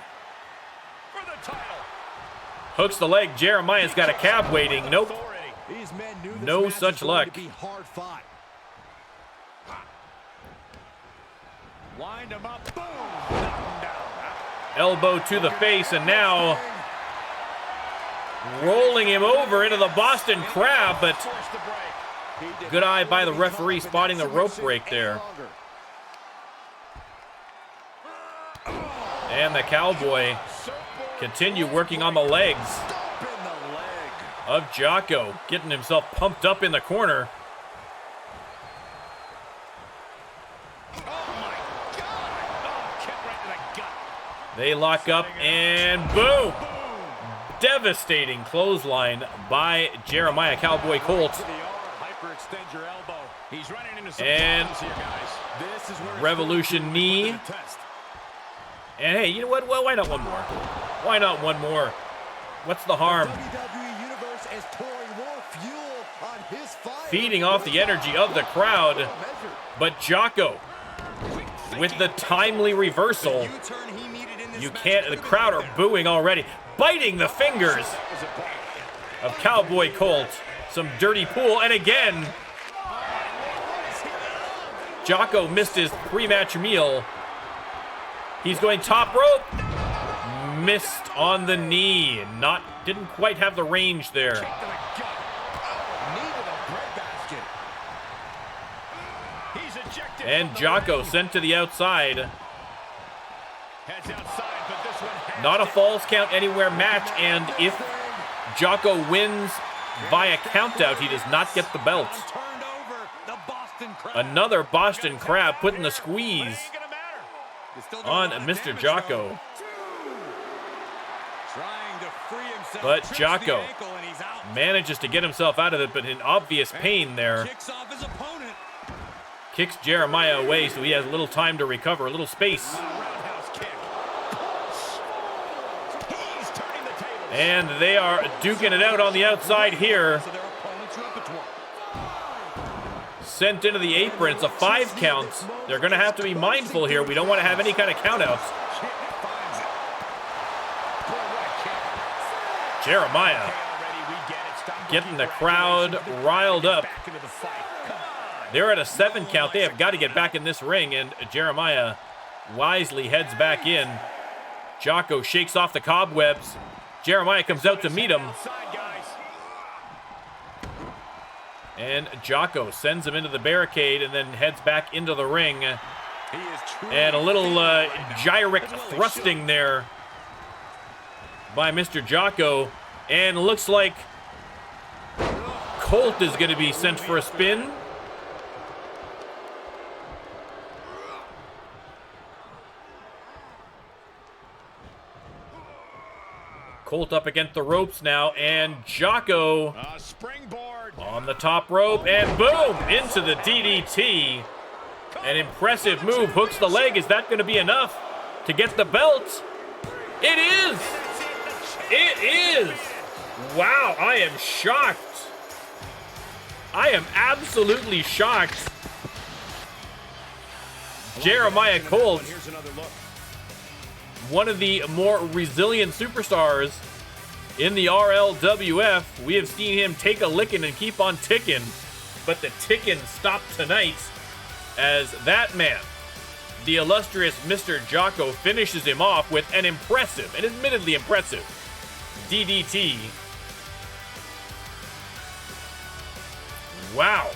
Speaker 1: Hooks the leg. Jeremiah's got a cab waiting. Nope. No such luck.
Speaker 4: Wind him up. Boom. Knock him down.
Speaker 1: Elbow to the face, and now rolling him over into the Boston Crab, but good eye by the referee spotting the rope break there. And the Cowboy continue working on the legs of Jocko, getting himself pumped up in the corner. They lock up and boom! Devastating clothesline by Jeremiah Cowboy Colt. And Revolution knee. And hey, you know what? Well, why not one more? Why not one more? What's the harm? Feeding off the energy of the crowd. But Jocko, with the timely reversal, you can't, the crowd are booing already. Biting the fingers of Cowboy Colt. Some dirty pool, and again, Jocko missed his pre-match meal. He's going top rope. Missed on the knee. Didn't quite have the range there. And Jocko sent to the outside. Not a falls count anywhere match, and if Jocko wins via countout, he does not get the belt. Another Boston Crab putting the squeeze on Mr. Jocko. But Jocko manages to get himself out of it, but in obvious pain there. Kicks Jeremiah away, so he has a little time to recover, a little space. And they are duking it out on the outside here. Sent into the apron. It's a 5 count. They're going to have to be mindful here. We don't want to have any kind of countouts. Jeremiah getting the crowd riled up. They're at a 7 count. They have got to get back in this ring, and Jeremiah wisely heads back in. Jocko shakes off the cobwebs. Jeremiah comes out to meet him. And Jocko sends him into the barricade and then heads back into the ring. And a little gyric thrusting there by Mr. Jocko. And looks like Colt is going to be sent for a spin. Colt up against the ropes now, and Jocko on the top rope, and boom, into the DDT. An impressive move, hooks the leg. Is that going to be enough to get the belt? It is! It is! Wow, I am shocked. I am absolutely shocked. Jeremiah Colt, one of the more resilient superstars in the RLWF. We have seen him take a licking and keep on ticking, but the ticking stopped tonight as that man, the illustrious Mr. Jocko, finishes him off with an impressive, and admittedly impressive, DDT. Wow,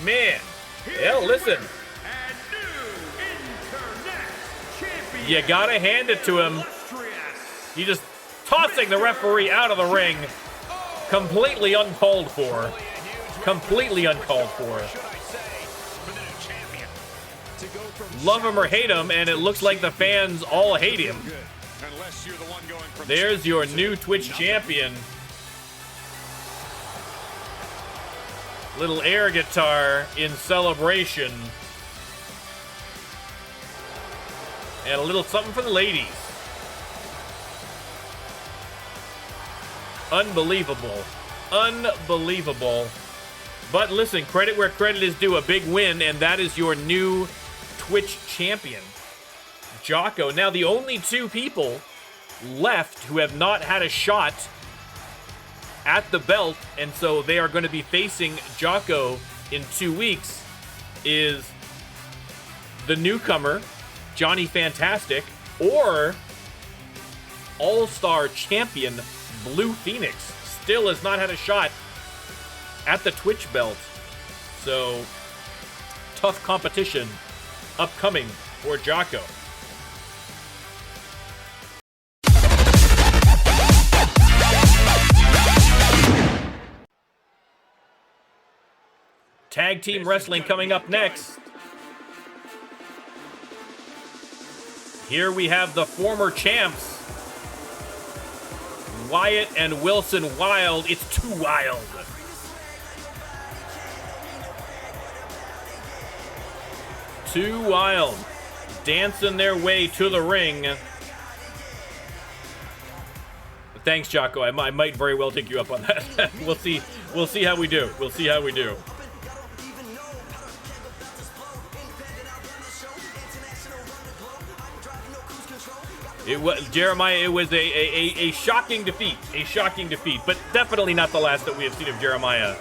Speaker 1: man. Hell, listen. You gotta hand it to him. He just tossing the referee out of the ring. Completely uncalled for. Completely uncalled for. Love him or hate him, and it looks like the fans all hate him. There's your new Twitch champion. Little air guitar in celebration. And a little something for the ladies. Unbelievable. Unbelievable. But listen, credit where credit is due. A big win, and that is your new Twitch champion, Jocko. Now, the only 2 people left who have not had a shot at the belt, and so they are going to be facing Jocko in 2 weeks, is the newcomer, Johnny Fantastic, or All-Star champion Blue Phoenix. Still has not had a shot at the Twitch belt. So, tough competition upcoming for Jocko. Tag team wrestling coming up next. Here we have the former champs, Wyatt and Wilson Wild. It's too wild. Too wild. Dancing their way to the ring. Thanks, Jocko. I might very well take you up on that. We'll see. We'll see how we do. We'll see how we do. It was Jeremiah. It was a shocking defeat. A shocking defeat, but definitely not the last that we have seen of Jeremiah.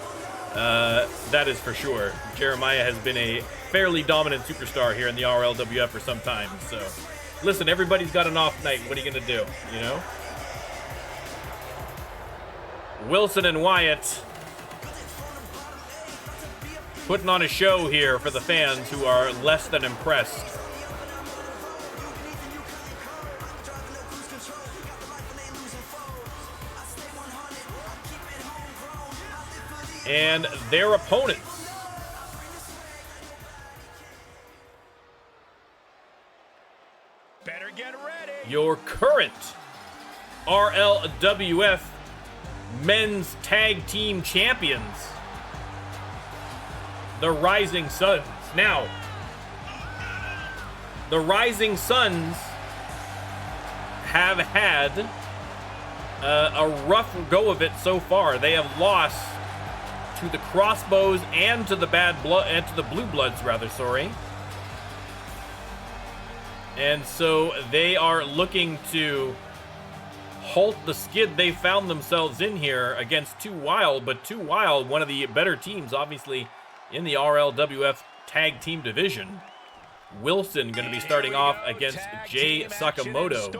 Speaker 1: That is for sure. Jeremiah has been a fairly dominant superstar here in the RLWF for some time. So, listen, everybody's got an off night. What are you gonna do? You know. Wilson and Wyatt putting on a show here for the fans who are less than impressed. And their opponents,
Speaker 3: better get ready.
Speaker 1: Your current RLWF Men's Tag Team Champions, the Rising Suns. Now, the Rising Suns have had a rough go of it so far. They have lost to the Crossbows and to the Blue Bloods, rather. Sorry. And so they are looking to halt the skid they found themselves in here against Too Wild, but Too Wild, one of the better teams, obviously, in the RLWF Tag Team Division. Wilson going to be starting off against Jay Sakamoto.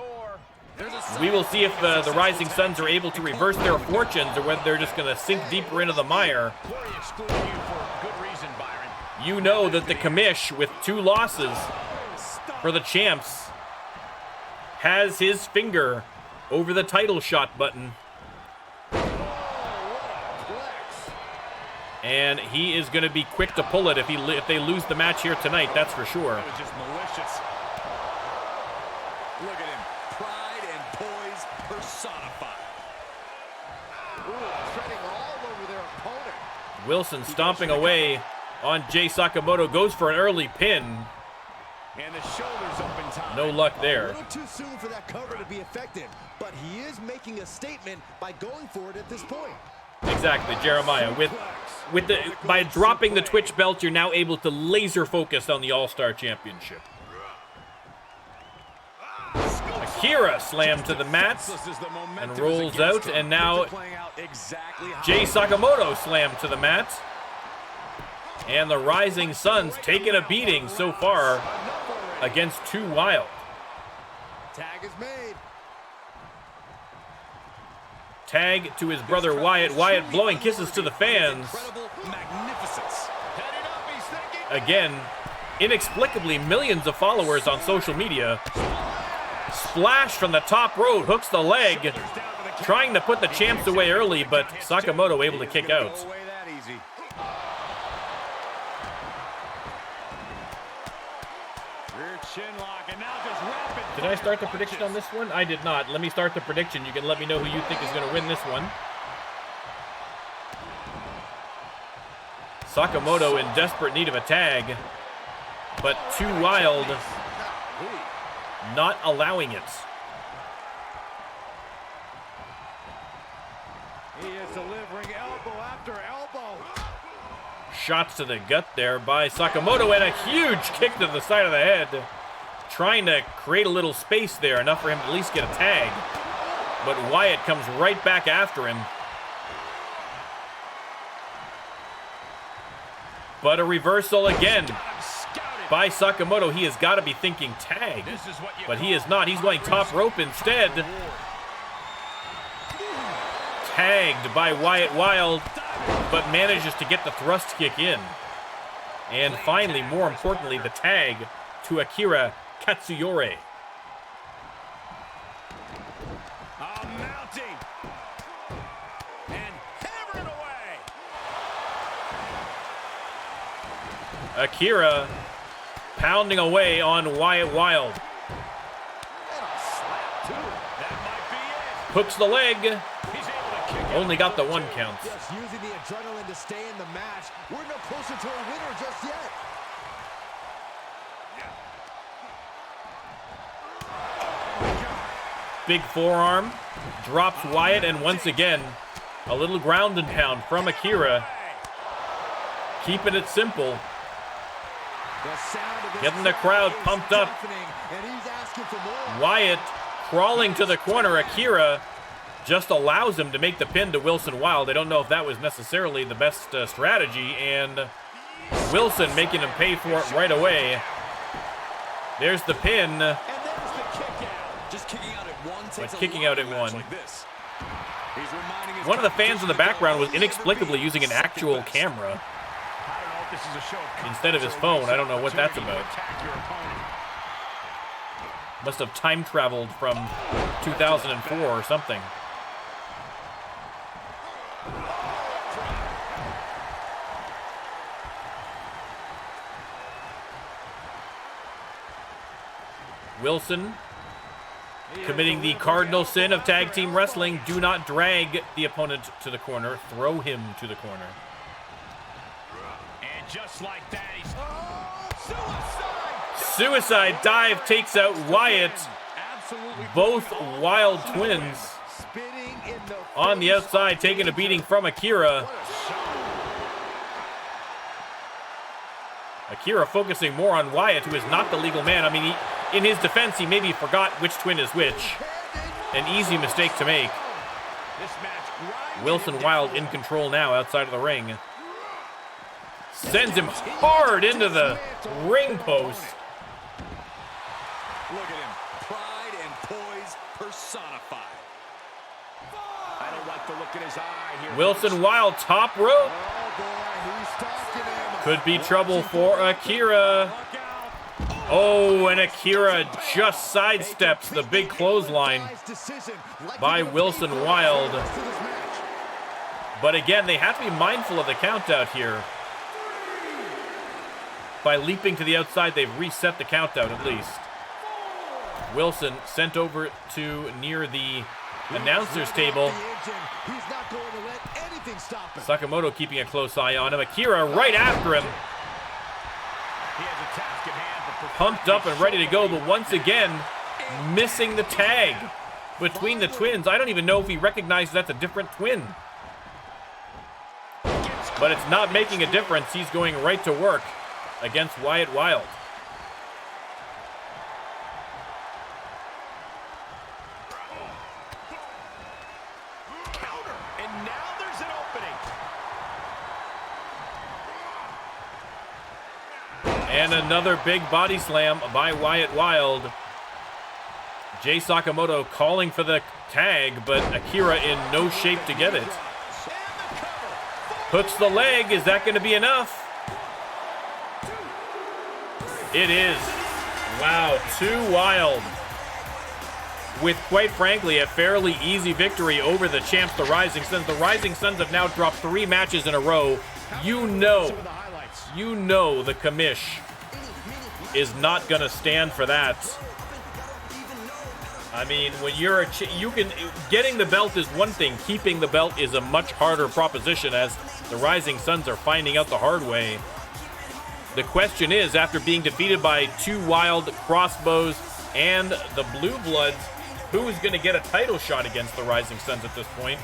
Speaker 1: We will see if the Rising Suns are able to reverse their fortunes or whether they're just going to sink deeper into the mire. You know that the commish, with 2 losses for the champs, has his finger over the title shot button. And he is going to be quick to pull it if they lose the match here tonight, that's for sure.
Speaker 2: Just malicious. Look at him. Pride and poise personified. Ooh, treading all over their opponent.
Speaker 1: Wilson stomping away on Jay Sakamoto, goes for an early pin.
Speaker 3: And the shoulders up in time.
Speaker 1: No luck there.
Speaker 6: A little too soon for that cover to be effective, but he is making a statement by going for it at this point.
Speaker 1: Exactly, Jeremiah. By dropping the Twitch belt, you're now able to laser focus on the All-Star Championship. Akira slammed to the mat and rolls out, and now Jay Sakamoto slammed to the mat. And the Rising Suns taking a beating so far against Too Wild.
Speaker 6: Tag is made.
Speaker 1: Tag to his brother Wyatt. Wyatt blowing kisses to the fans. Again, inexplicably, millions of followers on social media. Splash from the top rope, hooks the leg. Trying to put the champs away early, but Sakamoto able to kick out. Did I start the prediction on this one? I did not. Let me start the prediction. You can let me know who you think is going to win this one. Sakamoto in desperate need of a tag, but Too Wild not allowing it.
Speaker 4: He is delivering elbow after elbow.
Speaker 1: Shots to the gut there by Sakamoto, and a huge kick to the side of the head. Trying to create a little space there, enough for him to at least get a tag. But Wyatt comes right back after him. But a reversal again by Sakamoto. He has got to be thinking tag, but he is not. He's going top rope instead. Tagged by Wyatt Wild, but manages to get the thrust kick in. And finally, more importantly, the tag to Akira Katsuyori.
Speaker 3: Mounting. And hammering away.
Speaker 1: Akira pounding away on Wyatt Wild. Hooks the leg. Only got the 1 count.
Speaker 6: Just using the adrenaline to stay in the match. We're no closer to a winner just yet.
Speaker 1: Big forearm. Drops Wyatt, and once again, a little ground and pound from Akira. Keeping it simple. Getting the crowd pumped up. Wyatt crawling to the corner. Akira just allows him to make the pin to Wilson Wild. I don't know if that was necessarily the best strategy, and Wilson making him pay for it right away. There's the pin.
Speaker 2: And there's the kick out. Just kicking out at one takes
Speaker 1: kicking out at one.
Speaker 2: like this. He's reminding his
Speaker 1: One of the fans in the background was
Speaker 2: competition
Speaker 1: inexplicably using an actual camera instead of his phone. I don't know what that's about. Must have time traveled from 2004 or something. Wilson committing the cardinal sin of tag team wrestling. Do not drag the opponent to the corner. Throw him to the corner.
Speaker 3: And just like that, he's...
Speaker 1: Suicide dive takes out Wyatt. Both Wild twins on the outside, taking a beating from Akira. Akira focusing more on Wyatt, who is not the legal man. I mean, in his defense, he maybe forgot which twin is which. An easy mistake to make. Wilson Wild in control now outside of the ring. Sends him hard into the ring post.
Speaker 2: Look at him. Pride and poise personified.
Speaker 3: I don't like the look in his eye here.
Speaker 1: Wilson Wild, top rope. Could be trouble for Akira. Oh, and Akira just sidesteps the big clothesline by Wilson Wild. But again, they have to be mindful of the count out here. By leaping to the outside, they've reset the count out at least. Wilson sent over to near the announcer's table. Sakamoto keeping a close eye on him. Akira right after him. Pumped up and ready to go, but once again, missing the tag between the twins. I don't even know if he recognizes that's a different twin. But it's not making a difference. He's going right to work against Wyatt Wild.
Speaker 3: And now there's an opening.
Speaker 1: And another big body slam by Wyatt Wild. Jay Sakamoto calling for the tag, but Akira in no shape to get it. Hooks the leg. Is that going to be enough? It is. Wow, too wild. With, quite frankly, a fairly easy victory over the champs, the Rising Suns. The Rising Suns have now dropped 3 matches in a row. You know the commish is not going to stand for that. I mean, when you're getting the belt is one thing. Keeping the belt is a much harder proposition, as the Rising Suns are finding out the hard way. The question is, after being defeated by 2 Wild, Crossbows, and the Blue Bloods, who is going to get a title shot against the Rising Suns at this point?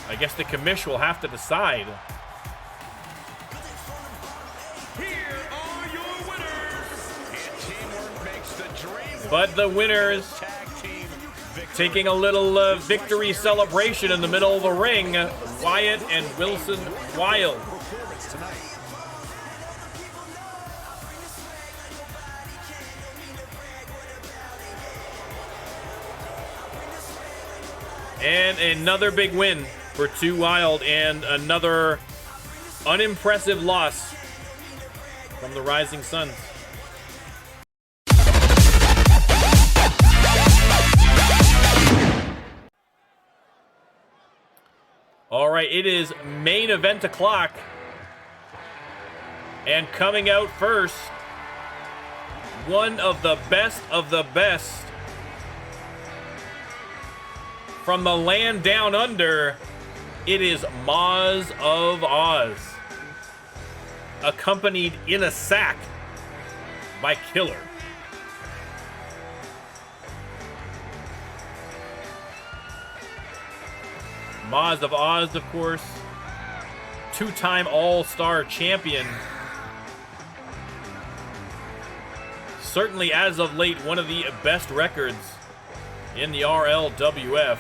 Speaker 1: I guess the commish will have to decide.
Speaker 5: Here are your winners.
Speaker 3: And teamwork makes the dream work.
Speaker 1: But the winners
Speaker 3: Tag team victory.
Speaker 1: taking a little victory celebration in the middle of the ring, Wyatt and Wilson Wild. And another big win for 2 Wild, and another unimpressive loss from the Rising Suns. All right, it is main event o'clock. And coming out first, one of the best from the land down under, it is Moz of Oz, accompanied in a sack by Killer. Moz of Oz, of course, two-time All-Star champion. Certainly, as of late, one of the best records in the RLWF.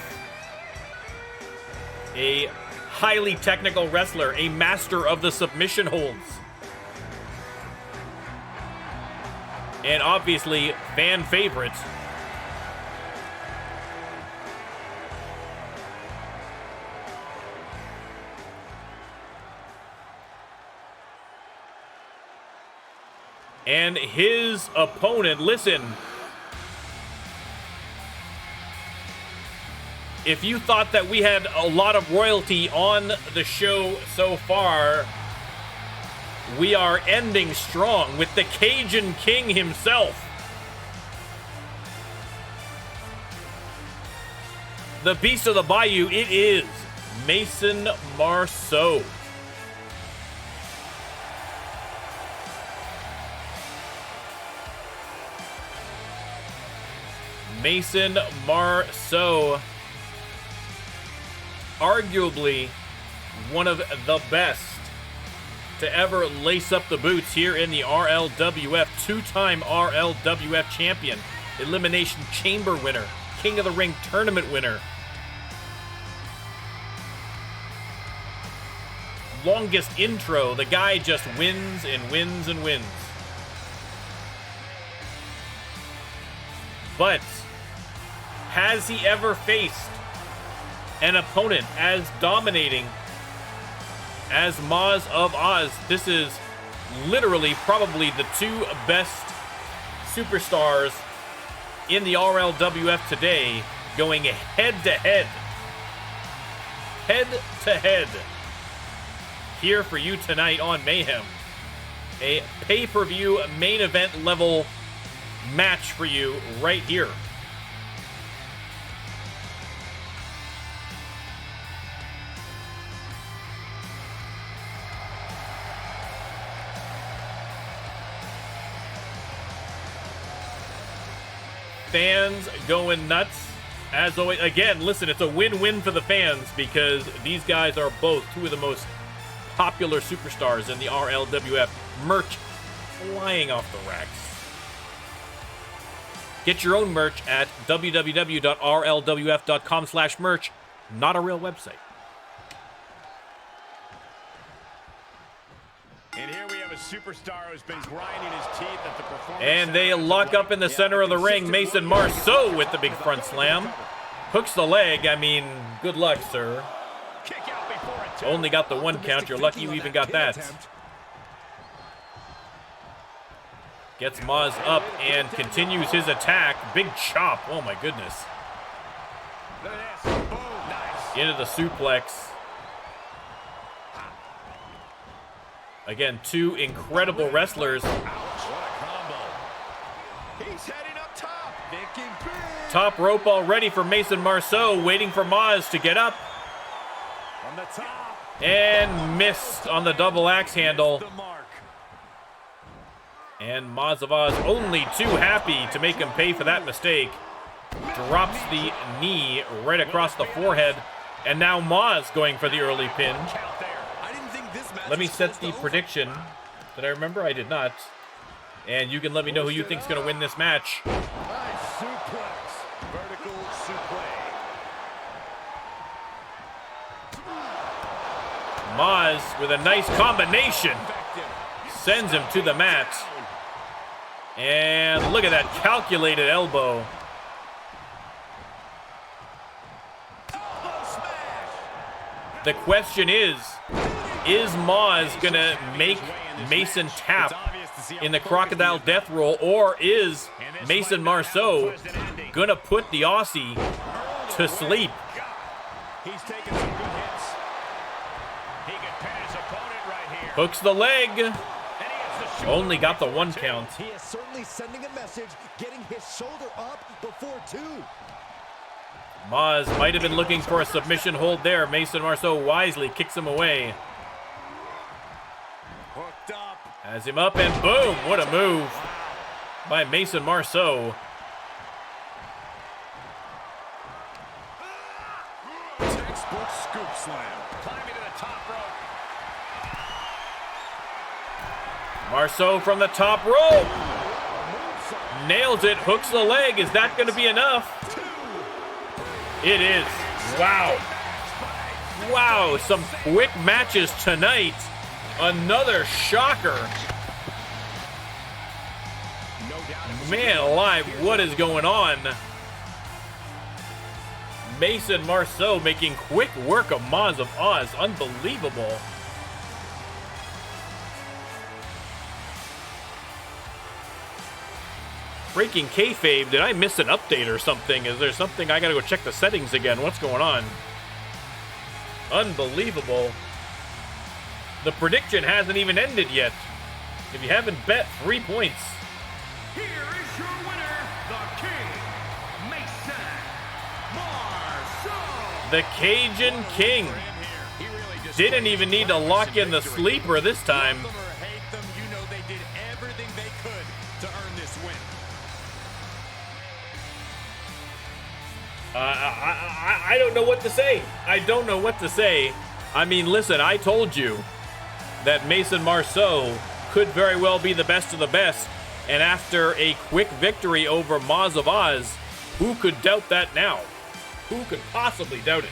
Speaker 1: A highly technical wrestler, a master of the submission holds. And obviously, fan favorite. And his opponent, listen. If you thought that we had a lot of royalty on the show so far, we are ending strong with the Cajun King himself. The Beast of the Bayou, it is Mason Marceau. Mason Marceau, arguably one of the best to ever lace up the boots here in the RLWF. Two-time RLWF champion, Elimination Chamber winner, King of the Ring tournament winner. Longest intro, the guy just wins and wins and wins. But has he ever faced an opponent as dominating as Moz of Oz? This is literally probably the two best superstars in the RLWF today going head to head. Head to head. Here for you tonight on Mayhem. A pay-per-view main event level match for you right here. Fans going nuts. As always, again, listen, it's a win-win for the fans because these guys are both two of the most popular superstars in the RLWF. Merch flying off the racks. Get your own merch at www.rlwf.com/merch. Not a real website.
Speaker 3: And here we have a superstar who's been grinding his teeth at the performance.
Speaker 1: And they lock up in the center of the ring. Mason Marceau with the big front slam. Hooks the leg. I mean, good luck, sir.
Speaker 3: Kick out before it.
Speaker 1: Only got the one count. You're lucky you even got that. Gets Moz up and continues his attack. Big chop. Oh, my goodness. Into the suplex. Again, two incredible wrestlers.
Speaker 2: What a combo. He's heading up top. Thinking big.
Speaker 1: Top rope already for Mason Marceau. Waiting for Moz to get up.
Speaker 2: On the top.
Speaker 1: And missed on the double axe handle.
Speaker 2: The mark.
Speaker 1: And Moz of Oz only too happy to make him pay for that mistake. Drops the knee right across the forehead. And now Moz going for the early pin.
Speaker 2: I didn't think this match
Speaker 1: Let me
Speaker 2: was
Speaker 1: set
Speaker 2: supposed
Speaker 1: the
Speaker 2: to
Speaker 1: prediction. Did I remember? I did not. And you can let me know who you think's going to win this match.
Speaker 2: Nice suplex. Vertical suplex.
Speaker 1: Moz with a nice combination. Sends him to the mat. And look at that calculated elbow. The question is Moz gonna make Mason tap in the crocodile death roll, or is Mason Marceau gonna put the Aussie to sleep?
Speaker 2: He's taking some good hits.
Speaker 3: He can pin his opponent right here.
Speaker 1: Hooks the leg.
Speaker 3: And he gets the shoulder
Speaker 1: Only got the
Speaker 3: before
Speaker 1: 1
Speaker 3: 2.
Speaker 1: count.
Speaker 6: He is certainly sending a message, getting his shoulder up before 2.
Speaker 1: Maz might have been looking for a submission hold there. Mason Marceau wisely kicks him away.
Speaker 2: Hooked up.
Speaker 1: Has him up and boom! What a move by Mason Marceau.
Speaker 2: Textbook scoop slam.
Speaker 3: Climbing to the top rope.
Speaker 1: Marceau from the top rope. Nails it, hooks the leg. Is that going to be enough? It is. Wow. Wow, some quick matches tonight. Another shocker. Man alive, what is going on? Mason Marceau making quick work of Maz of Oz. Unbelievable. Breaking kayfabe, did I miss an update or something? Is there something? I gotta go check the settings again. What's going on? Unbelievable. The prediction hasn't even ended yet. If you haven't bet, 3 points.
Speaker 5: Here is your winner, the King, Mason Marceau.
Speaker 1: The Cajun King.
Speaker 2: He really just
Speaker 1: Didn't even need to lock in the sleeper this time.
Speaker 2: Love them or hate them, you know they did everything they could to earn this win.
Speaker 1: I don't know what to say. I don't know what to say. I mean, listen, I told you that Mason Marceau could very well be the best of the best. And after a quick victory over Maz of Oz, who could doubt that now? Who could possibly doubt it?